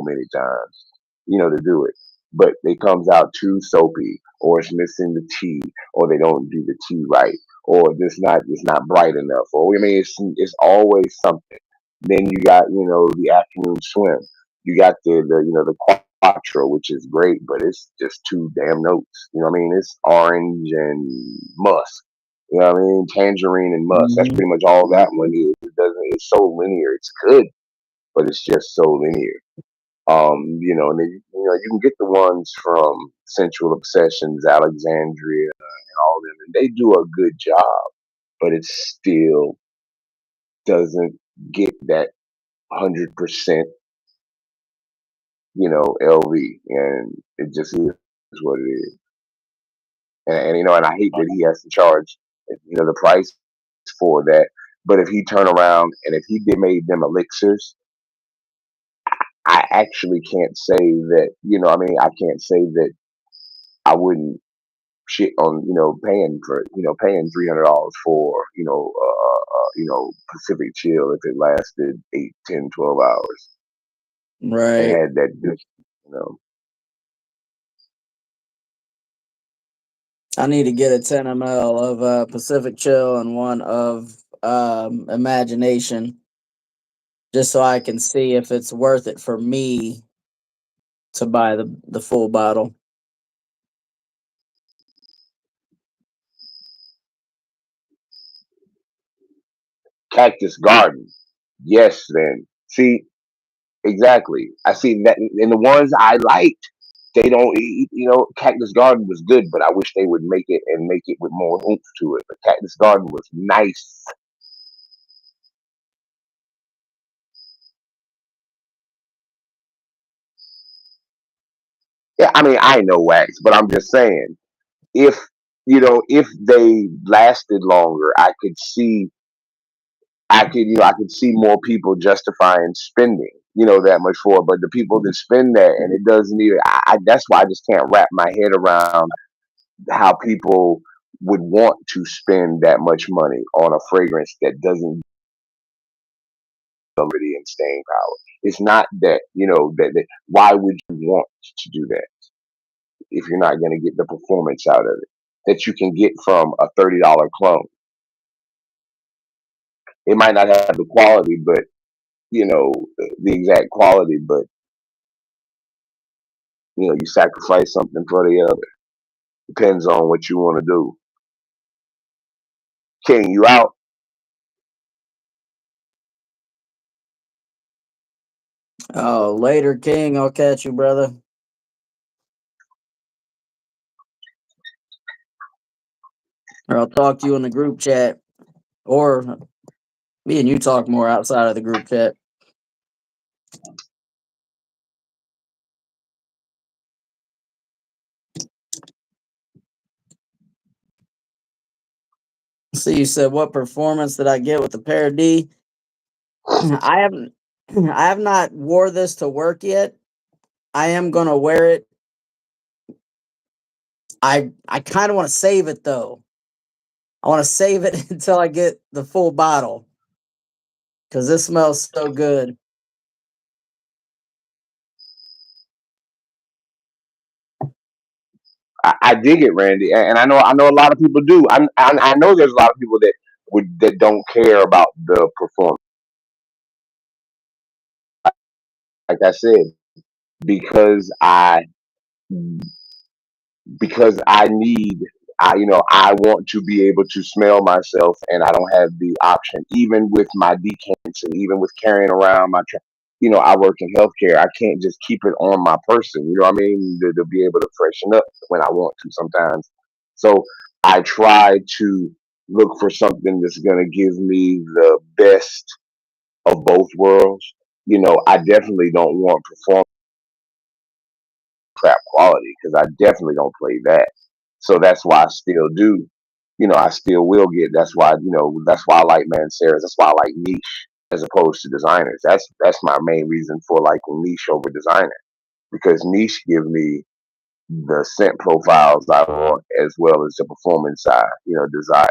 many times, to do it. But it comes out too soapy, or it's missing the tea, or they don't do the tea right, or it's not bright enough. Or I mean, it's always something. Then you got the afternoon swim. You got the quattro, which is great, but it's just two damn notes. You know what I mean? It's orange and musk. You know what I mean? Tangerine and musk. That's Hmm. pretty much all that one is. It doesn't. It's so linear. It's good, but it's just so linear. And then you can get the ones from Central Obsessions, Alexandria, and all them, and they do a good job, but it still doesn't get that 100%, LV, and it just is what it is. And I hate that he has to charge, the price for that. But if he turn around and if he did made them elixirs, I actually can't say that, I mean, I can't say that I wouldn't shit on, paying $300 for, Pacific Chill if it lasted 8, 10, 12 hours and Right. had that, you know, I need to get a 10 ml of Pacific Chill and one of Imagination just so I can see if it's worth it for me to buy the full bottle. Cactus Garden. Yes, then. See, exactly. I see that, and the ones I liked, they don't. Cactus Garden was good, but I wish they would make it and make it with more oomph to it. But Cactus Garden was nice. Yeah, I mean, I know wax, but I'm just saying, if if they lasted longer, I could see more people justifying spending, that much for it. But the people that spend that, and it doesn't even. That's why I just can't wrap my head around how people would want to spend that much money on a fragrance that doesn't already in staying power. It's not that that why would you want to do that if you're not going to get the performance out of it that you can get from a $30 clone? It might not have the quality, but the exact quality, but you sacrifice something for the other. Depends on what you want to do. King, you out? Oh, later, King. I'll catch you, brother. Or I'll talk to you in the group chat. Or me and you talk more outside of the group chat. So you said, what performance did I get with the pair D? I haven't. I have not wore this to work yet. I am gonna wear it. I kind of want to save it though. I want to save it until I get the full bottle because this smells so good. I dig it, Randy, and I know a lot of people do. I know there's a lot of people that don't care about the performance. Like I said, because I because I need I want to be able to smell myself, and I don't have the option. Even with my decants, and even with carrying around my I work in healthcare. I can't just keep it on my person. You know what I mean? To be able to freshen up when I want to sometimes. So I try to look for something that's going to give me the best of both worlds. I definitely don't want performance crap quality because I definitely don't play that. So that's why I still do. I still will get. That's why That's why I like Manceras. That's why I like niche as opposed to designers. That's my main reason for liking niche over designer because niche give me the scent profiles I want as well as the performance side. Desire.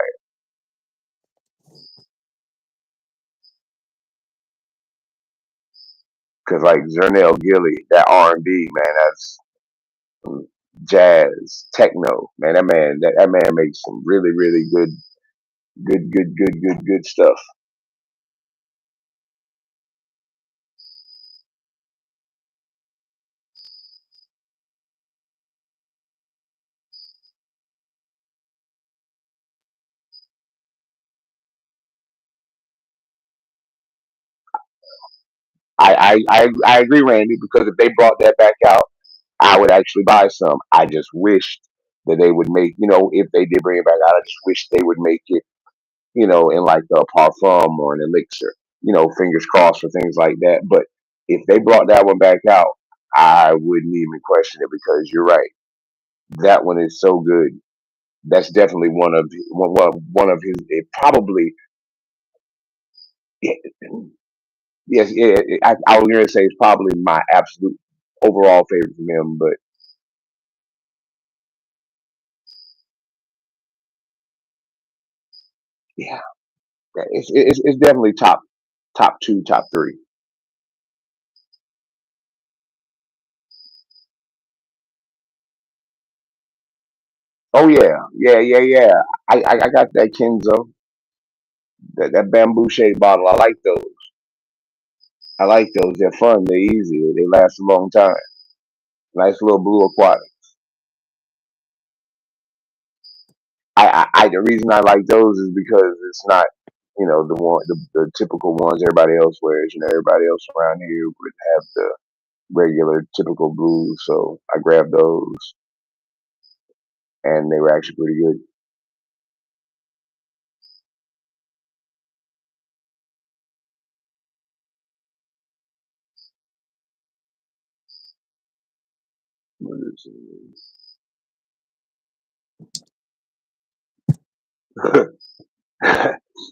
Because like Zernell Gilly, that R&B man, that's jazz, techno, man. That man makes some really really good stuff. I agree, Randy, because if they brought that back out, I would actually buy some. I just wished that they would make, if they did bring it back out, I just wish they would make it, in like a parfum or an elixir. Fingers crossed for things like that. But if they brought that one back out, I wouldn't even question it because you're right. That one is so good. That's definitely one of his. It probably yes. I was going to say it's probably my absolute overall favorite from him. But yeah, it's definitely top two, top three. Oh yeah, yeah. I got that Kenzo, that bamboo shaped bottle. I like those. I like those. They're fun. They're easy. They last a long time. Nice little blue aquatic. The reason I like those is because it's not the typical ones everybody else wears. Everybody else around here would have the regular typical blues. So I grabbed those, and they were actually pretty good.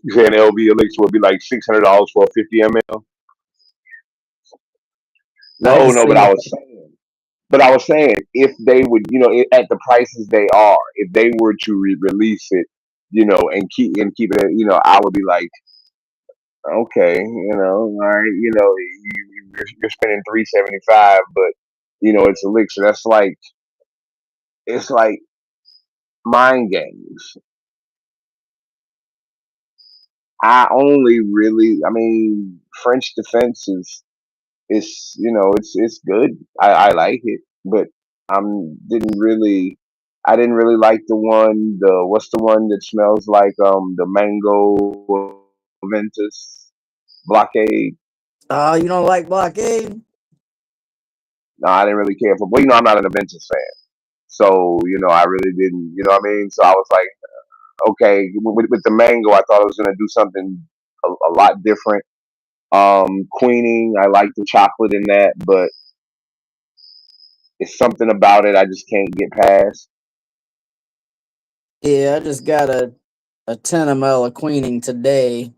You say an LV elixir would be like $600 for a 50 ml? I can No, see it. but I was saying if they would, at the prices they are, if they were to release it, and keep it, I would be like, okay, all right, you're spending 375, but it's elixir. That's like it's like mind games. I mean, French defense is it's good. I like it, but I didn't really. I didn't really like the one. The what's the one that smells like the mango Ventus blockade? Oh, you don't like blockade? No, I didn't really care for. Well, I'm not an Aventus fan, so I really didn't. You know what I mean? So I was like, okay, with the mango, I thought I was gonna do something a lot different. Queening, I like the chocolate in that, but it's something about it I just can't get past. Yeah, I just got a 10 ml of queening today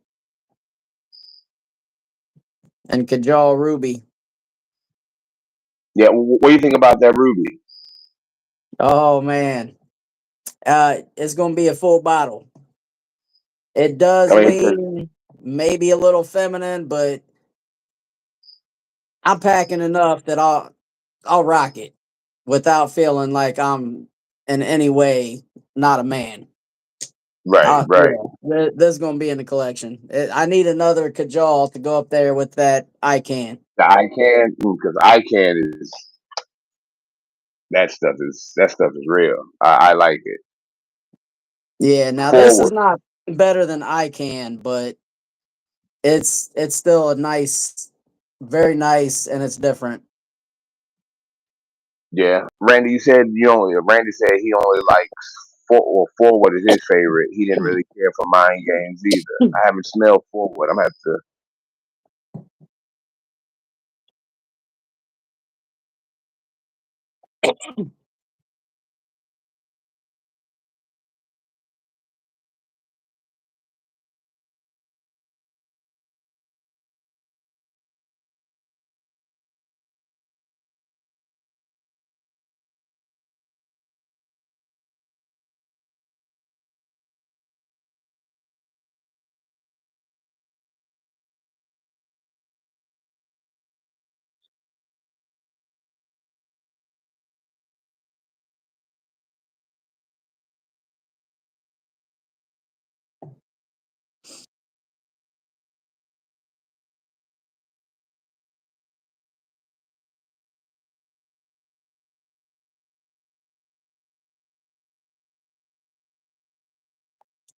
and Kajal Ruby. Yeah, what do you think about that ruby? Oh man, it's gonna be a full bottle. It I does mean, 'cause- lean maybe a little feminine, but I'm packing enough that I'll rock it without feeling like I'm in any way not a man. right, right. This is gonna be in the collection. I need another Kajal to go up there with that I can. The eye can, because eye can is that stuff is real. I like it. Yeah, now this is Forward, not better than I can, but it's still a nice, very nice, and it's different. yeah. Randy said he only likes forward is his favorite. He didn't really care for mind games either. I haven't smelled forward. I'm gonna have to.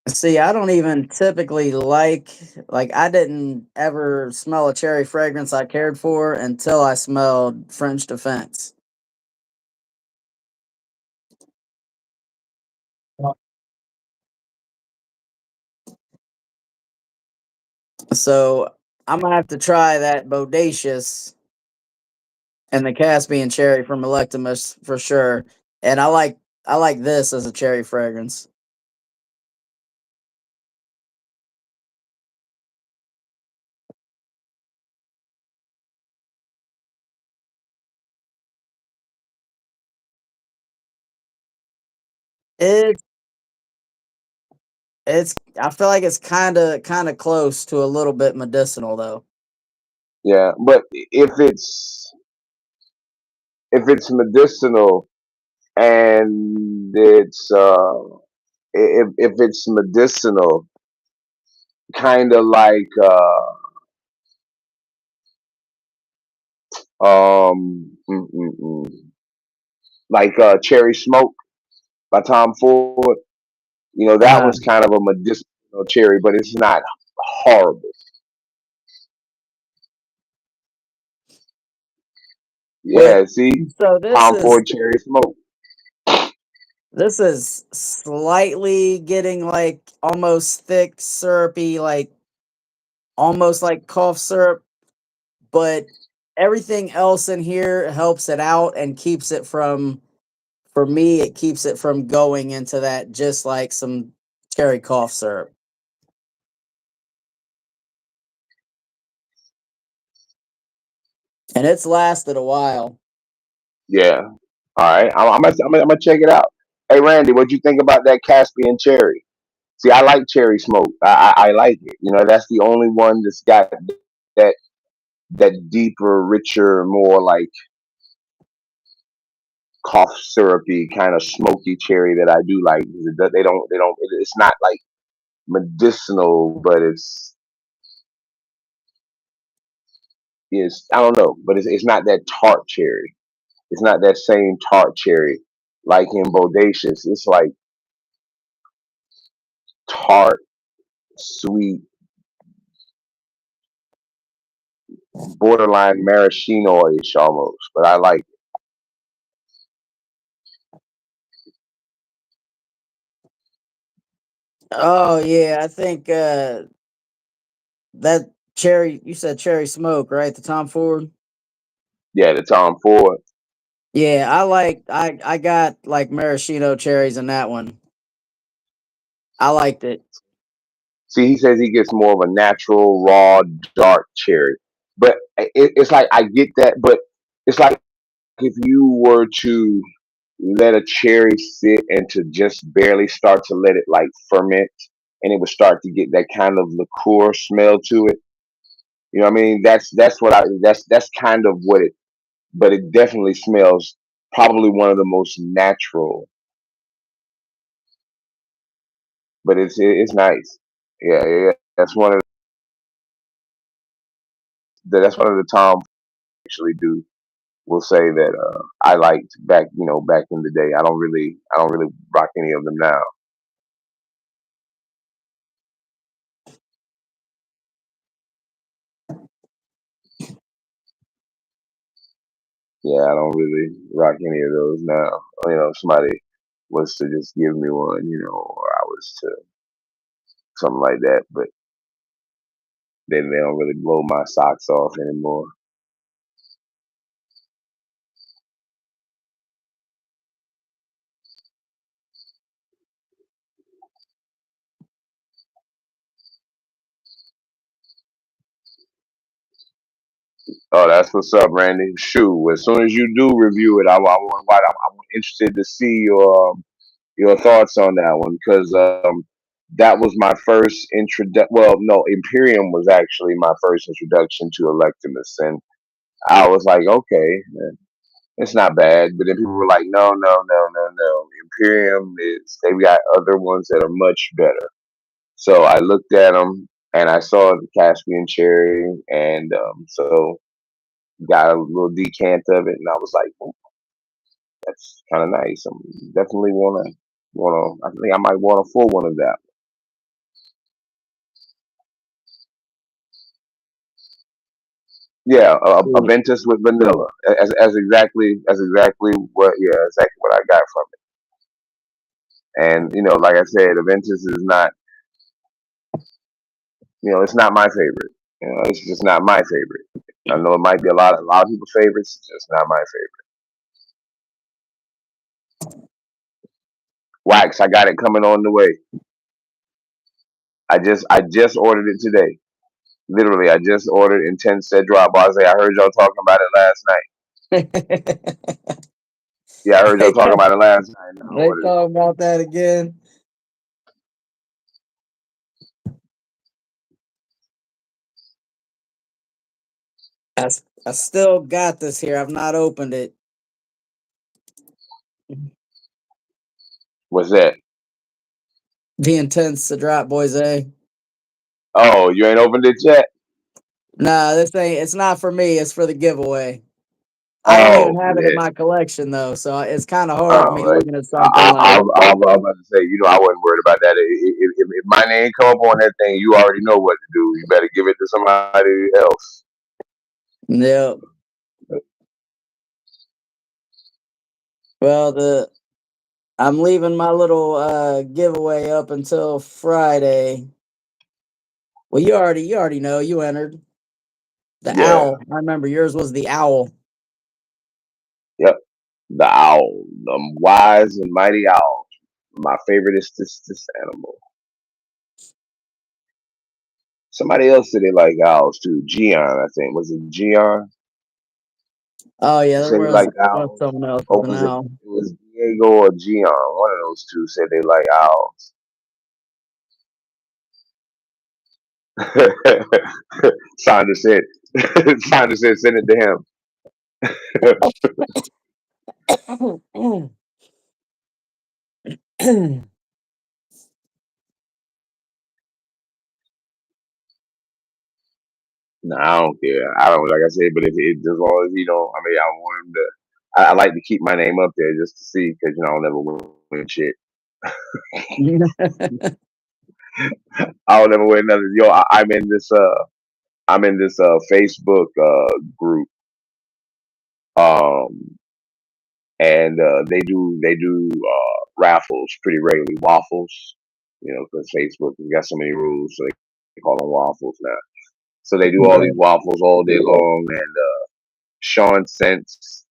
See, I don't even typically like I didn't ever smell a cherry fragrance I cared for until I smelled French Defense. So I'm gonna have to try that bodacious and the Caspian cherry from Electimus for sure. And I like this as a cherry fragrance. It it's I feel like it's kinda close to a little bit medicinal though. Yeah, but if it's medicinal and if it's medicinal, kind of like Cherry Smoke by Tom Ford. That Uh one's kind of a medicinal cherry, but it's not horrible. with Yeah, see, so this Tom is Ford Cherry Smoke. this is slightly getting like almost thick, syrupy, like almost like cough syrup, but everything else in here helps it out and keeps it from for me it keeps it from going into that just like some cherry cough syrup. And it's lasted a while. Yeah. All right. I'm gonna check it out. Hey, Randy, what'd you think about that Caspian cherry? See, I like cherry smoke. I like it. That's the only one that's got that that deeper, richer, more like cough syrupy kind of smoky cherry that I do like. They don't. It's not like medicinal, but it's I don't know, but it's not that tart cherry. It's not that same tart cherry. like in Bodacious. It's like tart, sweet, borderline maraschino-ish almost. But I like Oh yeah, I think that cherry. You said cherry smoke, right? The Tom Ford. yeah the Tom Ford. Yeah, I got like maraschino cherries in that one. I liked it. See, he says he gets more of a natural, raw, dark cherry. But it's like I get that, but it's like if you were to let a cherry sit and to just barely start to let it like ferment, and it would start to get that kind of liqueur smell to it. You know what I mean? That's what I that's kind of what it. But it definitely smells probably one of the most natural. But it's nice. Yeah, yeah. That's one of the Tom actually do will say that I liked back, back in the day. I don't really rock any of them now. Yeah, I don't really rock any of those now. If somebody was to just give me one, or I was to something like that, but then they don't really blow my socks off anymore. Oh, that's what's up, Randy. Shoot, as soon as you do review it, I'm interested to see your thoughts on that one because that was my first introduction. Well, no, Imperium was actually my first introduction to Electimus, and I was like, okay, it's not bad. But then people were like, no, no, no, no, no. Imperium is they've got other ones that are much better. So I looked at them and I saw the Caspian cherry, and so got a little decant of it, and I was like, "Oh, that's kind of nice. I'm definitely wanna. I think I might want a full one of that. Yeah, a Yeah. Ventus with vanilla, as exactly what I got from it. And like I said, a Ventus is not, it's not my favorite. It's just not my favorite. I know it might be a lot of people's favorites. It's just not my favorite. Wax, I got it coming on the way. I just ordered it today. Literally, I just ordered and 10 said drop. I say I heard y'all talking about it last night. Yeah, I heard y'all they talking about it last night, and I ordered it. talk about that again. I still got this here. I've not opened it. What's that? The intents to drop, boys. Oh, you ain't opened it yet? Nah, this ain't. It's not for me. It's for the giveaway. I don't even Oh, have it in yeah. my collection though, so it's kind of hard Oh, me right. looking at something I like. was about to say, I wasn't worried about that. If my name come up on that thing, you already know what to do. You better give it to somebody else. Yeah. Well, the I'm leaving my little giveaway up until Friday. Well, you already know you entered the Yeah. owl. I remember yours was the owl. Yep. The owl, the wise and mighty owl. My favorite is this animal. Somebody else said they like owls too. Gian, I think. Was it Gian? Oh yeah, there Said he was liked was owls. someone else Or with an was it? owl. It was Diego or Gian. One of those two said they like owls. Sandra said. Sandra said send it to him. No, I don't care. I don't like I said, but if it as long as he don't, I mean, I want him to. I like to keep my name up there just to see because I'll never win shit. I'll never win nothing. Yo, I'm in this Facebook group, um, and they do raffles pretty regularly. Waffles, because Facebook has got so many rules, so they call them waffles now. So they do all these Right. waffles all day long, and Sean Sense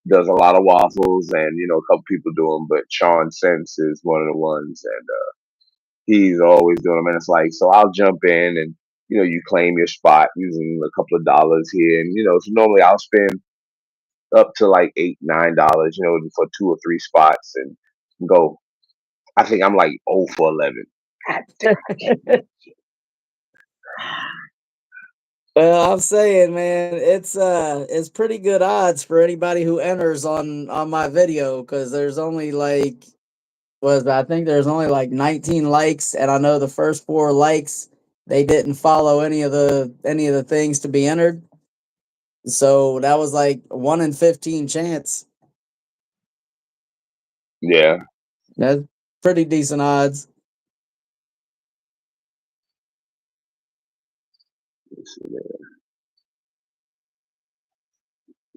does a lot of waffles, and a couple people do them, but Sean Sense is one of the ones, and he's always doing them. And it's like, so I'll jump in, and you claim your spot using a couple of dollars here, and so normally I'll spend up to like $8, $9, for 2 or 3 spots, and go. I think I'm like 0 for 11. God damn, I can't win. Well, I'm saying, man, it's pretty good odds for anybody who enters on my video because there's only like was I think there's only like 19 likes, and I know the first 4 likes they didn't follow any of the things to be entered. So that was like 1 in 15 chance. Yeah. That's pretty decent odds. Let's see.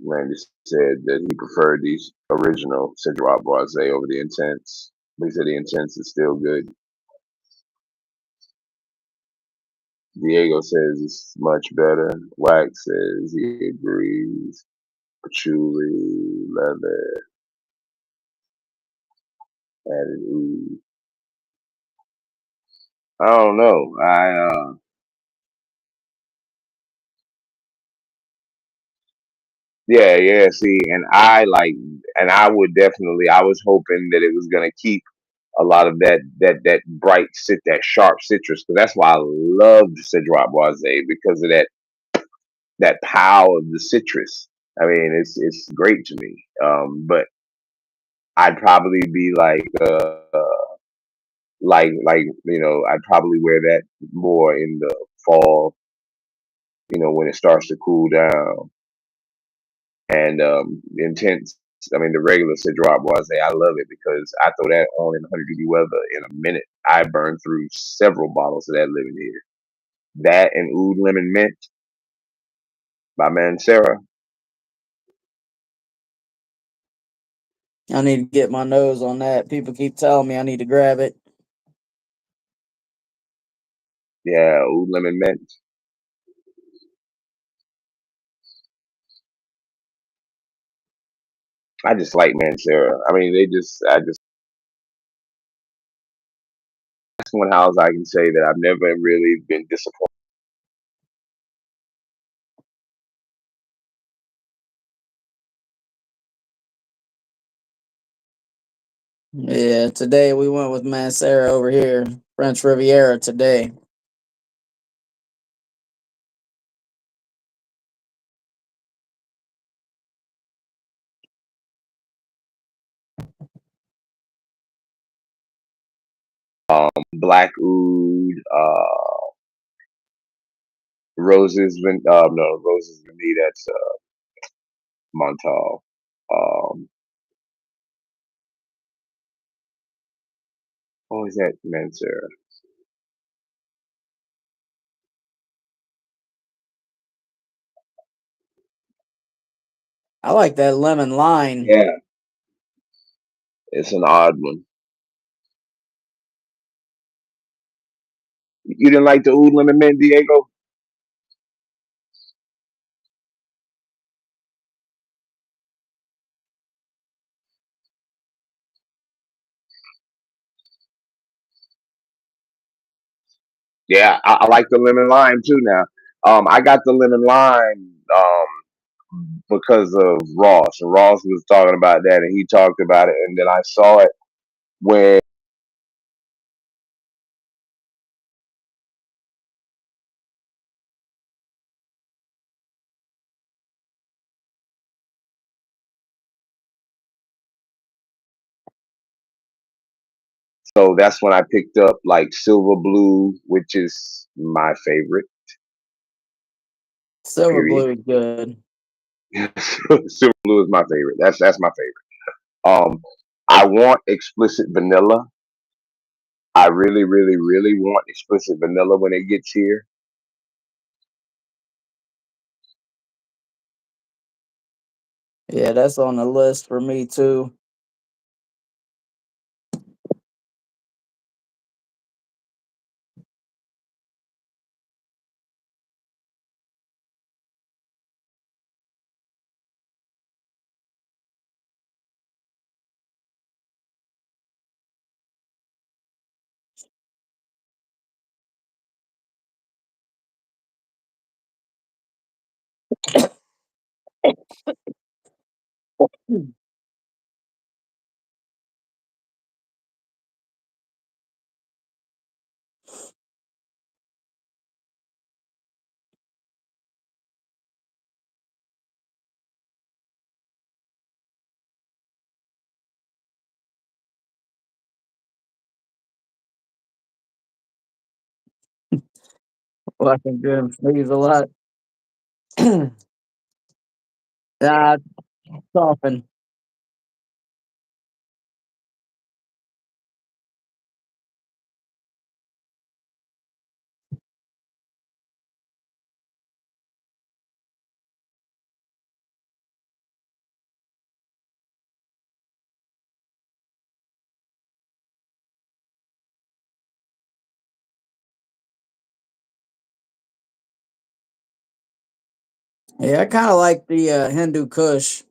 Randy said that he preferred these original Cedrock Boise over the Intense. He said the Intense is still good. Diego says it's much better. Wax says he agrees. Patchouli, leather, added ooze. I don't know. Yeah. See, and I would definitely. I was hoping that it was gonna keep a lot of that bright that sharp citrus because that's why I loved Cedrock Boise because of that power of the citrus. I mean, it's great to me. But I'd probably be I'd probably wear that more in the fall. When it starts to cool down and intense. I mean, the regular Cedrock Boise, I love it because I throw that on in 100-degree weather in a minute. I burn through several bottles of that living here. That and Oud Lemon Mint by Mancera. I need to get my nose on that. People keep telling me I need to grab it. Yeah, Oud Lemon Mint. I just like Mancera. I mean, I just, that's one house I can say that I've never really been disappointed. Yeah, today we went with Mancera over here, French Riviera today. Black Oud, no, Roses Vanille, that's Montal. Um, what was that Mancera? I like that lemon lime. Yeah, it's an odd one. You didn't like the Oud Lemon Mint, Diego? Yeah, I like the lemon lime too now. I got the lemon lime because of Ross. And Ross was talking about that and he talked about it and then I saw it when so that's when I picked up like Silver Blue, which is my favorite, Silver period. blue is good. Silver blue is my favorite. That's my favorite. I want explicit vanilla. I really, really, really want explicit vanilla when it gets here. Yeah, that's on the list for me too. Fucking good. Sneeze a lot. Nah, coughing. Yeah, I kind of like the Hindu Kush.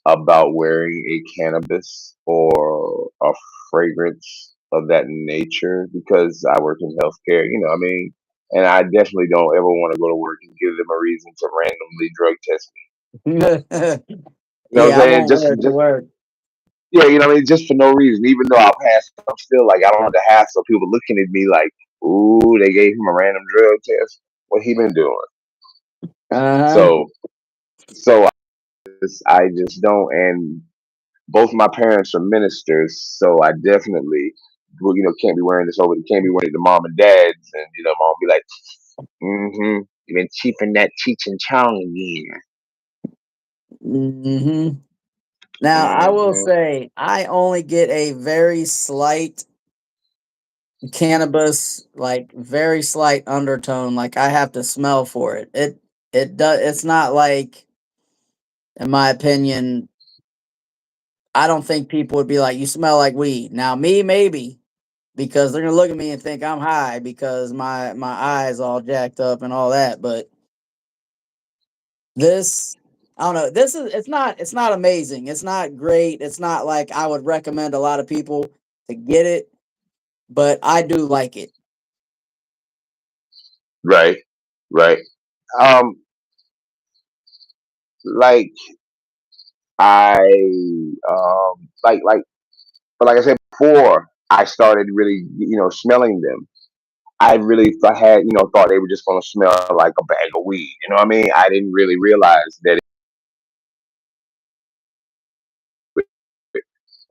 About wearing a cannabis or a fragrance of that nature because I work in healthcare, what I mean? And I definitely don't ever want to go to work and give them a reason to randomly drug test me. You know what I'm Yeah, I saying? won't wear it to work. Yeah, what I mean? Just for no reason. Even though I'll pass, I'm still like, I don't want to hassle people looking at me like, ooh, they gave him a random drug test. What he been doing? Uh huh. So, so I just don't. And both my parents are ministers, so I definitely, can't be wearing this over. Can't be wearing it to mom and dad's, and mom be like, "Mm-hmm, you been cheaping that Cheech and Chong again." Hmm. Now, I will Mm-hmm. say I only get a very slight cannabis, like very slight undertone. Like I have to smell for it. It does. It's not like, in my opinion, I don't think people would be like, "You smell like weed." Now, me maybe because they're gonna look at me and think I'm high because my eyes all jacked up and all that. But this, I don't know. This is it's not amazing. It's not great. It's not like I would recommend a lot of people to get it, but I do like it. Right, right. Um, like I but like I said before, I started really, smelling them. I really thought they were just gonna smell like a bag of weed. You know what I mean? I didn't really realize that.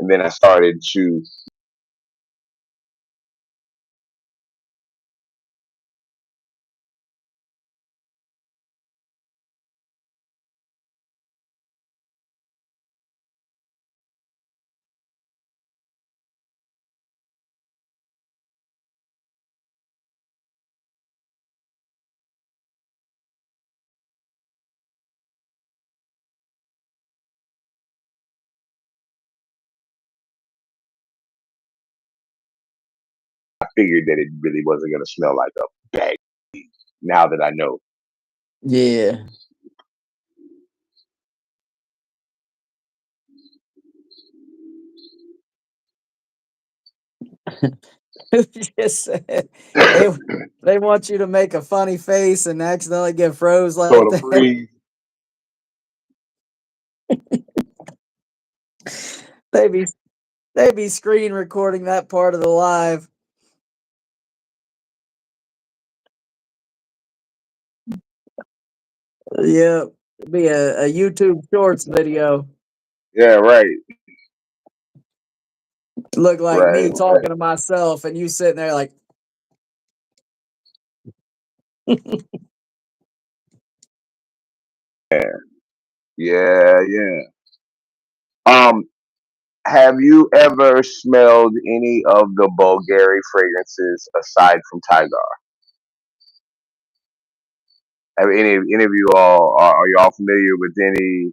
And then I started to I figured that it really wasn't gonna smell like a bag. Now that I know, Yeah. Just said they they want you to make a funny face and accidentally get froze like sort of that. freeze. They be they be screen recording that part of the live. Yeah, be a YouTube Shorts video. Yeah, right. Look like Right, me right. talking to myself, and you sitting there like, Yeah, yeah. Um, have you ever smelled any of the Bulgari fragrances aside from Tiger? Have any of you all are y'all familiar with any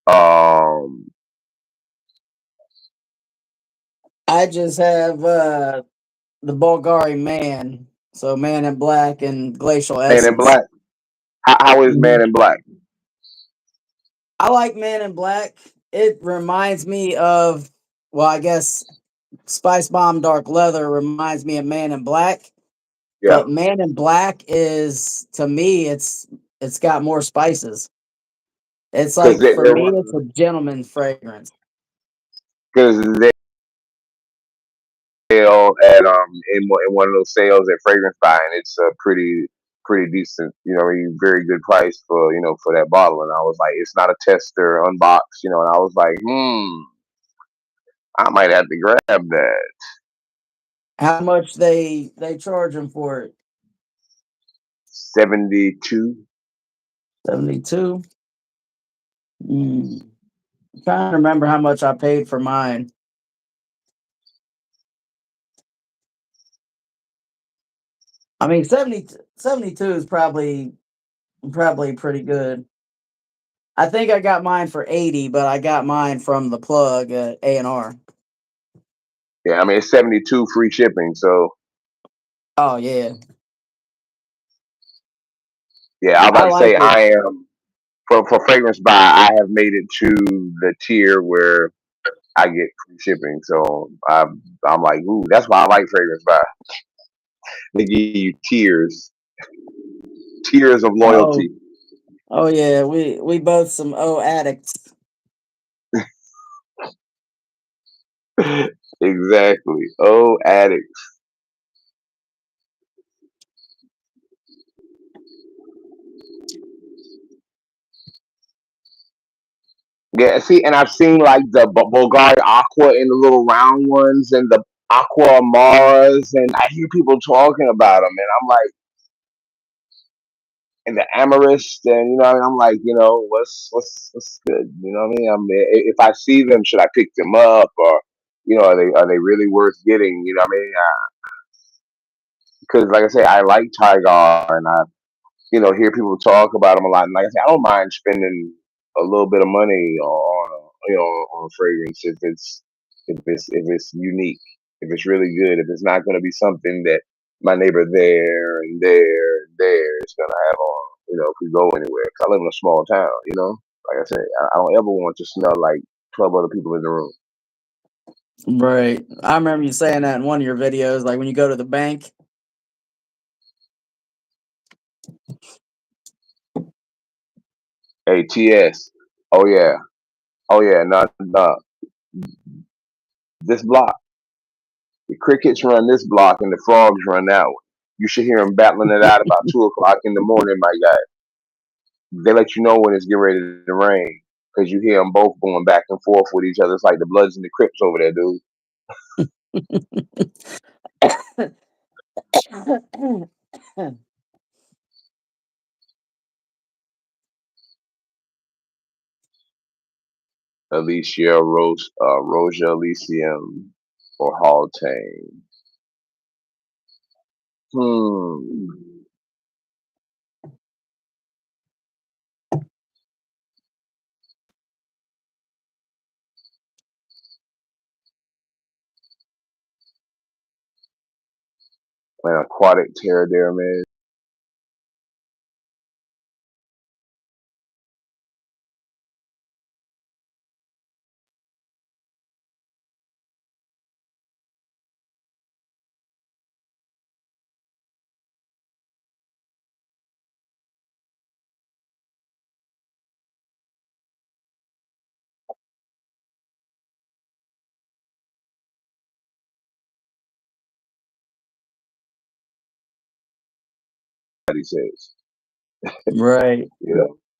um I just have the Bulgari Man, so Man in Black and Glacial Man in Essence. Black? How is Man Mhm. in Black? I like Man in Black. It reminds me of, well, I guess Spice Bomb Dark Leather reminds me of Man in Black, Yeah, but Man in Black is, to me, it's got more spices. It's because like, for me, it's a gentleman fragrance. they sale at in one of those sales at Fragrance Buy, and it's a pretty decent, very good price for for that bottle. And I was like, it's not a tester unboxed, and I was like, I might have to grab that. How much they charge them for it? 72. 72. Mm. I'm trying to remember how much I paid for mine. I mean, 72 is probably pretty good. I think I got mine for 80, but I got mine from the plug at A&R. Yeah, I mean it's 72 free shipping. So Oh yeah, yeah, I was I about to like say it. I am for Fragrance Buy. I have made it to the tier where I get free shipping. So I'm like, ooh, that's why I like Fragrance Buy. They give you tiers of Oh, loyalty. oh yeah, we both some addicts. Exactly. Oh, addict. Yeah, see, and I've seen like the Bulgari Aqua in the little round ones and the Aqua Mars, and I hear people talking about them, and I'm like, and the Amarist, and I'm like, what's good, what I mean? If I see them, should I pick them up, or are they really worth getting? What I mean? Because like I say, I like Tigar, and I hear people talk about them a lot. And like I say, I don't mind spending a little bit of money on a fragrance if it's unique, if it's really good, if it's not going to be something that my neighbor there and there and there is going to have on. If we go anywhere, 'cause I live in a small town. Like I say, I don't ever want to smell like 12 other people in the room. Right. I remember you saying that in one of your videos, like when you go to the bank. Hey, TS. Oh yeah. Oh yeah. No, no. This block. The crickets run this block and the frogs run that one. You should hear them battling it out about 2 o'clock in the morning, my guy. They let you know when it's getting ready to rain because you hear them both going back and forth with each other. It's like the Bloods and the Crips over there, dude. Alicia Rose, Rosia Elysium, or Haltane. Hmm. An aquatic terror there, man. What he says. Right.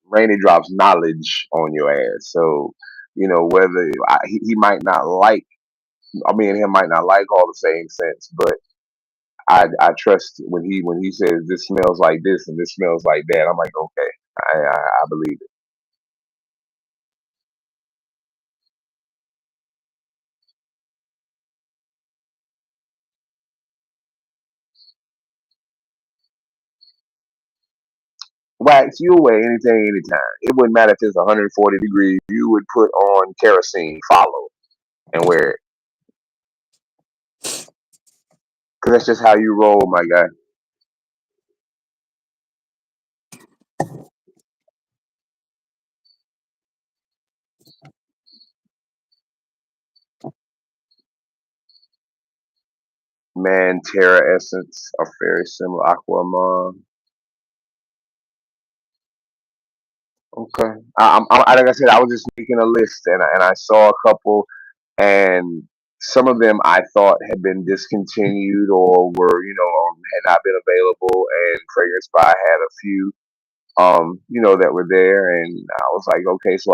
Rainy drops knowledge on your ass. So, whether he might not like Me and him might not like all the same scents, but I trust when he says this smells like this and this smells like that. I'm like, okay, I believe it. Wax, you wear anything, anytime. It wouldn't matter if it's 140 degrees. You would put on kerosene, follow, and wear it. Cause that's just how you roll, my guy. Man, Terra Essence are very similar. Aquaman. Okay. Like I said, I was just making a list, and I saw a couple, and some of them I thought had been discontinued or were, had not been available. And Fragrance Spy had a few, that were there, and I was like, okay, so.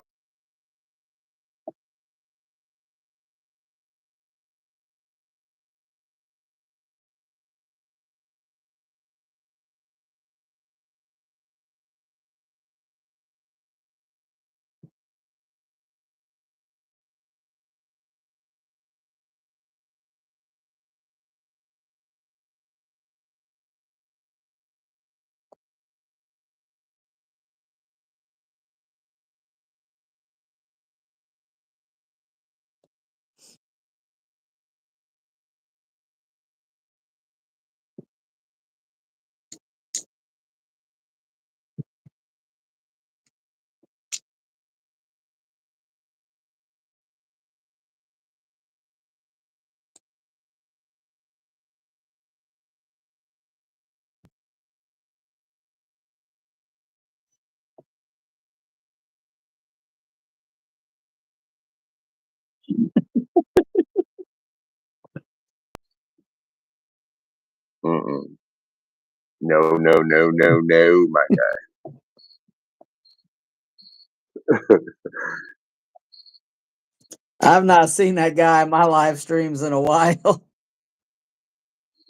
Mm-mm. No, no, no, no, no, my God. I've not seen that guy in my live streams in a while.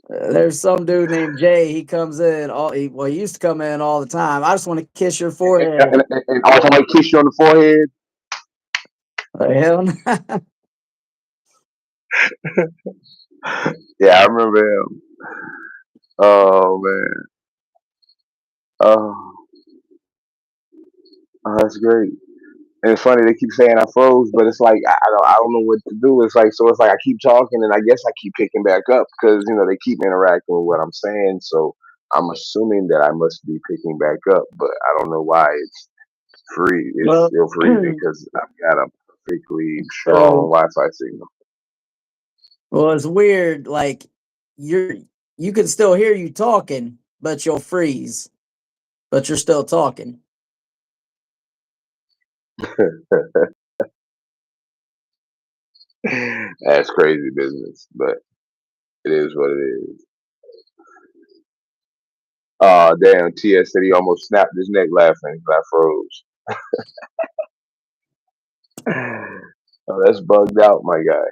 There's some dude named Jay. He comes in well, he used to come in all the time. I just want to kiss your forehead. And also, I kiss you on the forehead. Hell, no. Yeah, I remember him. Oh man. Oh, oh, that's great. And it's funny they keep saying I froze, but it's like I don't know what to do. It's like I keep talking, and I guess I keep picking back up because they keep interacting with what I'm saying. So I'm assuming that I must be picking back up, but I don't know why it's free. It's Well, still freezing because I've got a perfectly strong so Wi-Fi signal. it's weird. Like you're you can still hear you talking, but you'll freeze. But you're still talking. That's crazy business, but it is what it is. Damn, TS said he almost snapped his neck laughing because I froze. Oh, that's bugged out, my guy.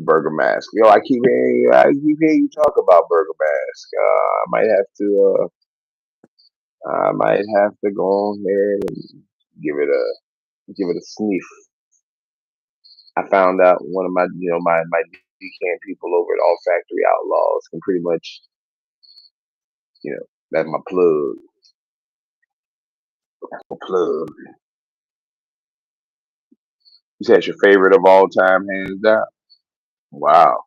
Burger Mask. Yo, I keep hearing you talk about Burger Mask. I might have to go on there and give it a sniff. I found out one of my decant people over at All Factory Outlaws can pretty much, you know, that's my plug. My plug. You said it's your favorite of all time, hands down. Wow.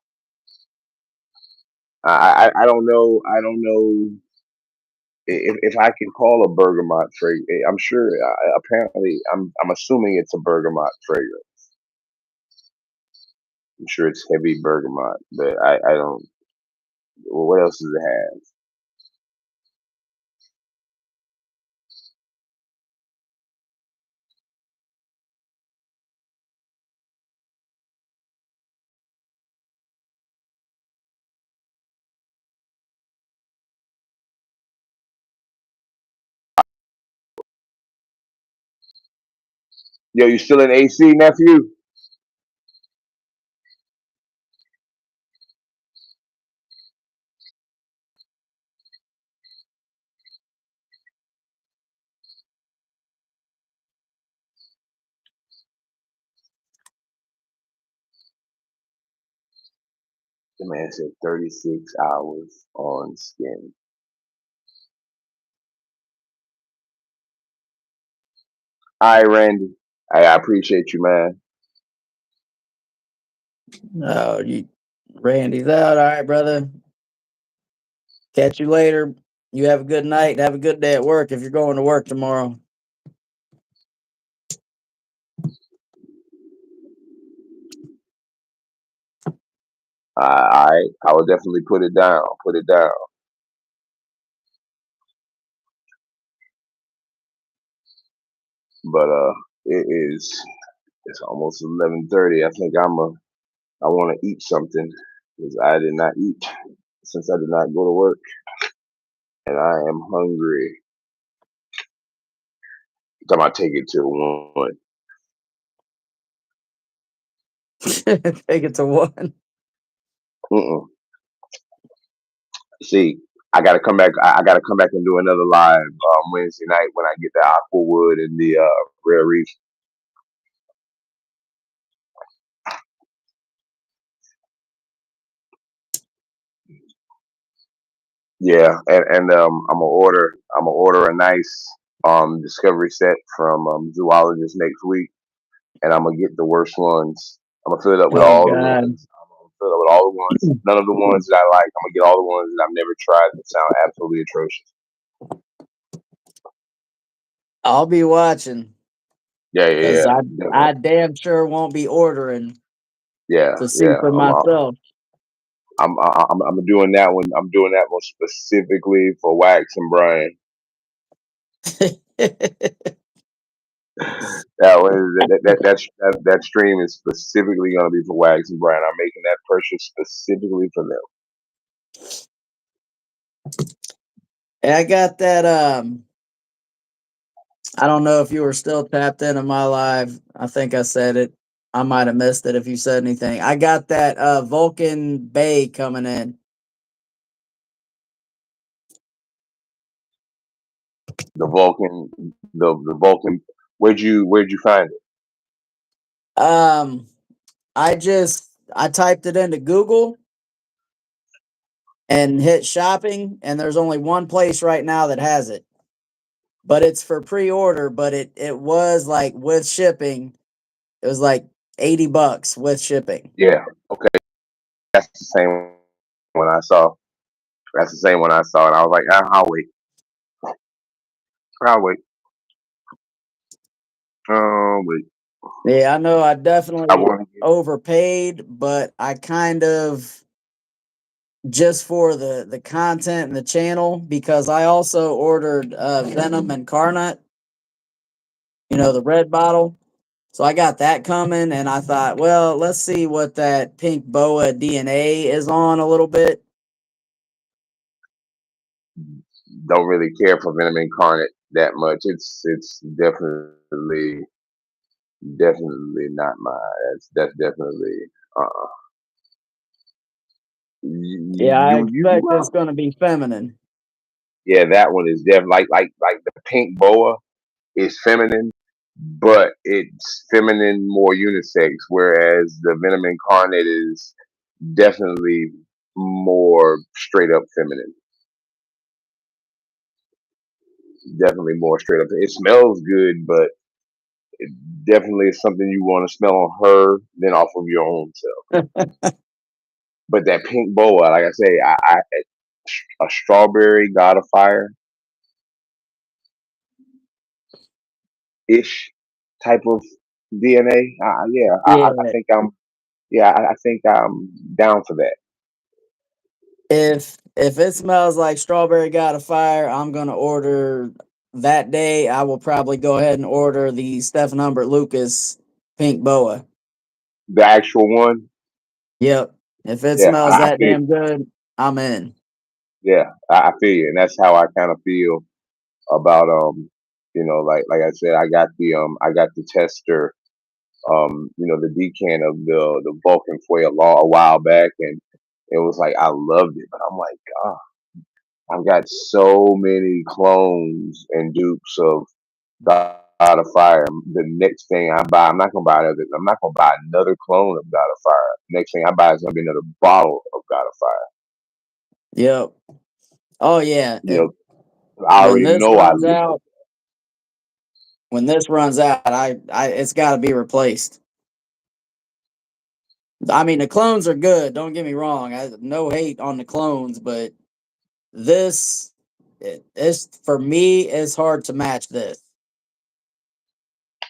I don't know. I don't know if I can call a bergamot fragrance. I'm sure. Apparently, I'm assuming it's a bergamot fragrance. I'm sure it's heavy bergamot, but I don't. Well, what else does it have? Yo, you still in AC, nephew? The man said 36 hours on skin. All right, Randy. I appreciate you, man. Oh, you Randy's out. All right, brother. Catch you later. You have a good night. Have a good day at work if you're going to work tomorrow. All right, I will definitely put it down. Put it down. But it is. It's almost 11:30. I think I want to eat something because I did not eat since I did not go to work, and I am hungry. Time I take it to one. Take it to one. Mm-mm. See, I gotta come back and do another live Wednesday night when I get the Aquawood and the Rare Reef. Yeah, and I'm gonna order a nice discovery set from zoologist next week, and I'm gonna get the worst ones. I'm gonna fill it up with Oh all the God. ones. I'm gonna fill it up with all the ones. None of the ones that I like. I'm gonna get all the ones that I've never tried that sound absolutely atrocious. I'll be watching Yeah, yeah, because yeah, I definitely. damn sure won't be ordering Yeah, to see yeah. for myself. I'm doing that one. I'm doing that one specifically for Wax and Brian. That stream is specifically gonna be for Wax and Brian. I'm making that purchase specifically for them. And I got that I don't know if you were still tapped into my live. I think I said it. I might have missed it if you said anything. I got that Vulcan Bay coming in. The Vulcan, the Vulcan. Where'd you find it? Um I typed it into Google and hit shopping, and there's only one place right now that has it. But it's for pre-order, but it was like with shipping, it was like $80 with shipping. Yeah, okay, that's the same one I saw. That's the same one I saw, and I was like, I'll wait. I'll wait. Wait. Yeah, I know I I definitely want to get overpaid, but I kind of just for the content and the channel because I also ordered Venom and Carnut, the red bottle. So I got that coming, and I thought, well, let's see what that pink boa DNA is on a little bit. don't really care for Venom Incarnate that much. It's definitely not mine. That's definitely uh Yeah, I you expect it's going to be feminine. yeah, that one is definitely like the pink boa is feminine, but it's feminine more unisex, whereas the Venom Incarnate is definitely more straight up feminine. Definitely more straight up. It smells good, but it definitely is something you want to smell on her than off of your own self. But that pink boa, like I say, a strawberry god of fire ish type of DNA. Yeah, I Yeah, think I think I'm down for that. if it smells like strawberry got a fire, I'm going to order that day. I will probably go ahead and order the Stephen Humbert Lucas pink boa. The actual one, Yep. If it yeah, smells I that feel damn good, I'm in. yeah, I feel you, and that's how I kind of feel about Like I said, I got the tester, the decan of the Vulcan a while back, and it was like I loved it, but I'm like, God, I've got so many clones and dupes of God of Fire. The next thing I buy, I'm not gonna buy another clone of God of Fire. Next thing I buy is gonna be another bottle of God of Fire. Yep. Oh yeah. You know, I When already this know I runs love out, when this runs out, I it's got to be replaced. I mean, the clones are good. Don't get me wrong. No hate on the clones, but this, it's for me. It's hard to match this.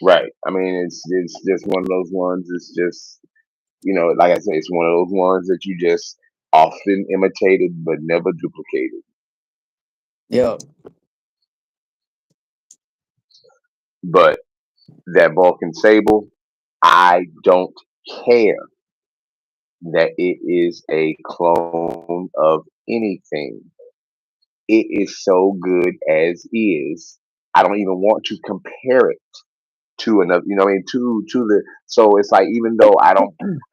right. I mean, it's just one of those ones. It's just like I say, it's one of those ones that you just often imitated but never duplicated. Yep. But that Vulcan Sable, I don't care that it is a clone of anything. It is so good as is. I don't even want to compare it to another. You know what I mean? To the so it's like even though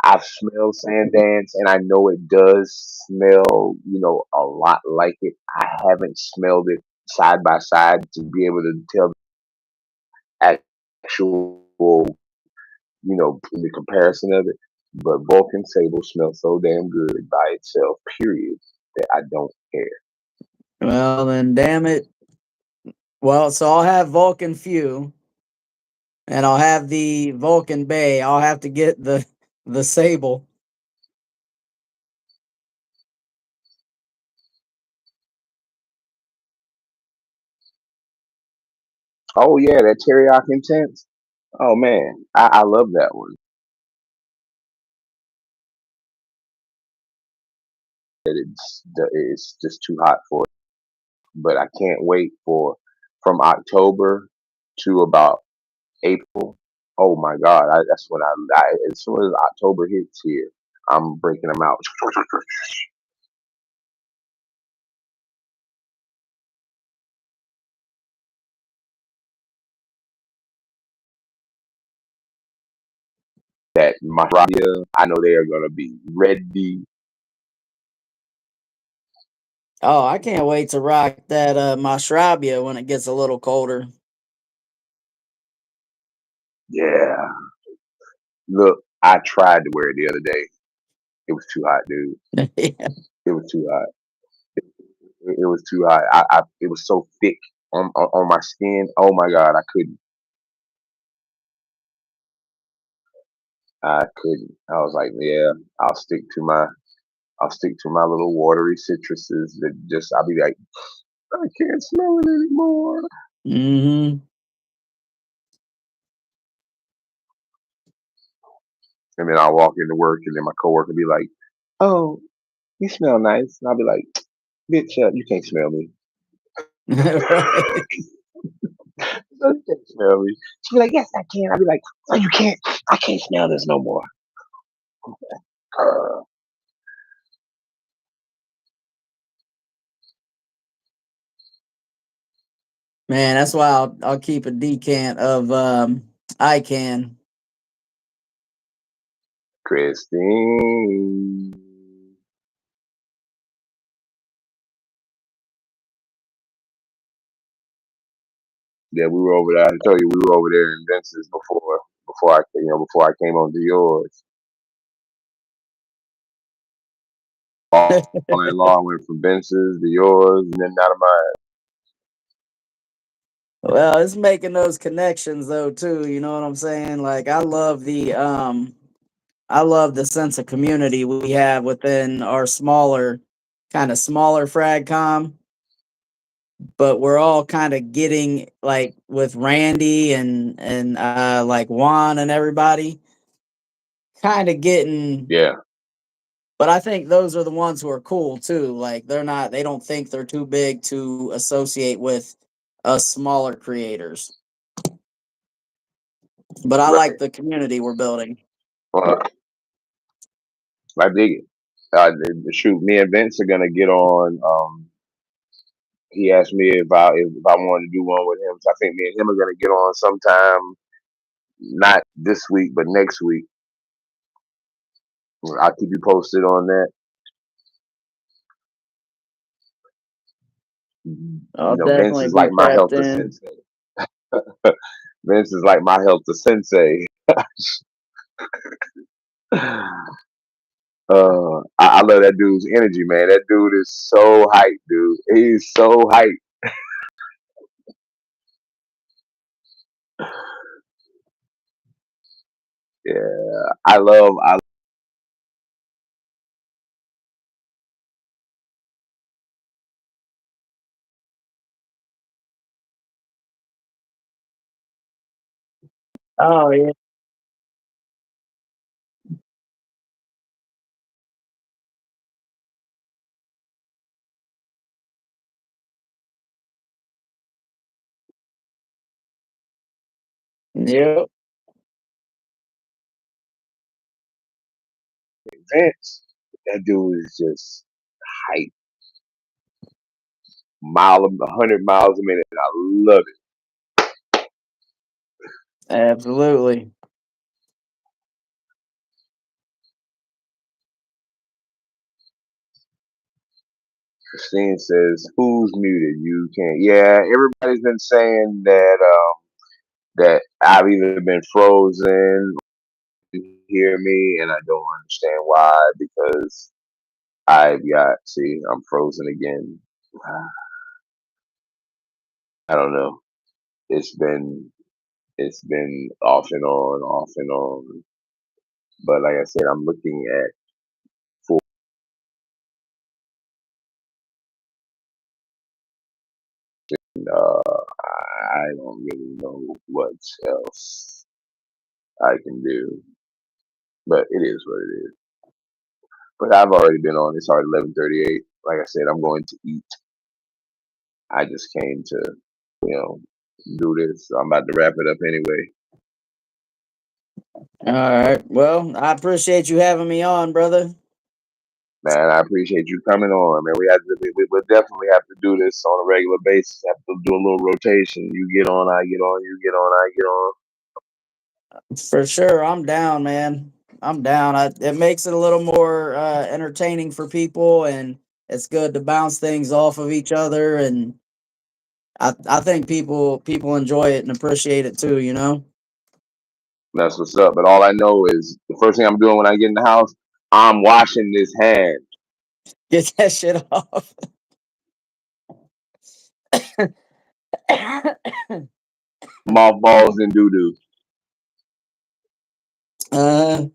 I've smelled Sand Dance and I know it does smell a lot like it. I haven't smelled it side by side to be able to tell actual the comparison of it. But Vulcan Sable smells so damn good by itself. Period. That I don't care. Well, then, damn it. Well, so I'll have Vulcan Few, and I'll have the Vulcan Bay. I'll have to get the Sable. Oh yeah, that teriyaki intense. Oh man, I love that one. It's just too hot for it. But I can't wait for from October to about April. Oh my God, that's when as soon as October hits here, I'm breaking them out. That Mashrabia, I know they are gonna be ready. Oh, I can't wait to rock that Mashrabia when it gets a little colder. Yeah. Look, I tried to wear it the other day. It was too hot, dude. Yeah. It was too hot. It was too hot. It was so thick on my skin. Oh my God, I couldn't. I couldn't. I was like, yeah, I'll stick to my I'll stick to my little watery citruses that just I'll be like, I can't smell it anymore. Hmm. And then I'll walk into work and then my coworker be like, oh, you smell nice. And I'll be like, bitch, you can't smell me. Right. No, you can't smell me. She'll be like, yes, I can. I'll be like, no, you can't. I can't smell this no more. Uh, Man, that's why I'll keep a decant of ICANN. Christine. Yeah, we were over there. I told you we were over there in Vince's before I came on to yours. All night long went from Vince's to yours and then out of mine. Well, it's making those connections though too. You know what I'm saying? Like I love the sense of community we have within our smaller fragcom, but we're all kind of getting like with Randy and like Juan and everybody kind of getting. Yeah, But I think those are the ones who are cool too. Like they don't think they're too big to associate with us smaller creators. But I like right. the community we're building. Well, I dig it. Shoot, me and Vince are gonna get on. he asked me if I wanted to do one with him. So I think me and him are gonna get on sometime, not this week, but next week. I'll keep you posted on that. I'll Vince definitely is be like my tapped health in. sensei. Vince is like my health sensei. I love that dude's energy, man. That dude is so hyped, dude. He's so hyped. Yeah, I Oh yeah. Yep. Vince. That dude is just hyped. 100 miles a minute. I love it. Absolutely. Christine says, "Who's muted? You can't." Yeah, everybody's been saying that I've either been frozen, or you hear me, and I don't understand why because I've got. See, I'm frozen again. I don't know. It's been it's been off and on. But like I said, I'm looking at for. I don't really know what else I can do, but it is what it is. But I've already been on. It's already 11:38. Like I said, I'm going to eat. I just came to, you know, do this. So I'm about to wrap it up anyway. All right. Well, I appreciate you having me on, brother. Man, I appreciate you coming on, man. We definitely have to do this on a regular basis. Have to do a little rotation. You get on, I get on. You get on, I get on. For sure, I'm down, man. I'm down. It makes it a little more entertaining for people, and it's good to bounce things off of each other. And I think people enjoy it and appreciate it too. You know, That's what's up. But all I know is the first thing I'm doing when I get in the house, I'm washing this hand. get that shit off. Mothballs and doo doo. uh,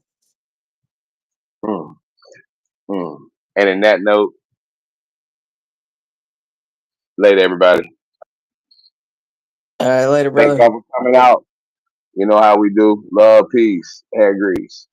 Mm, mm. And in that note, later, everybody. all right, later, Thank brother. y'all for coming out. You know how we do. Love, peace, hair grease.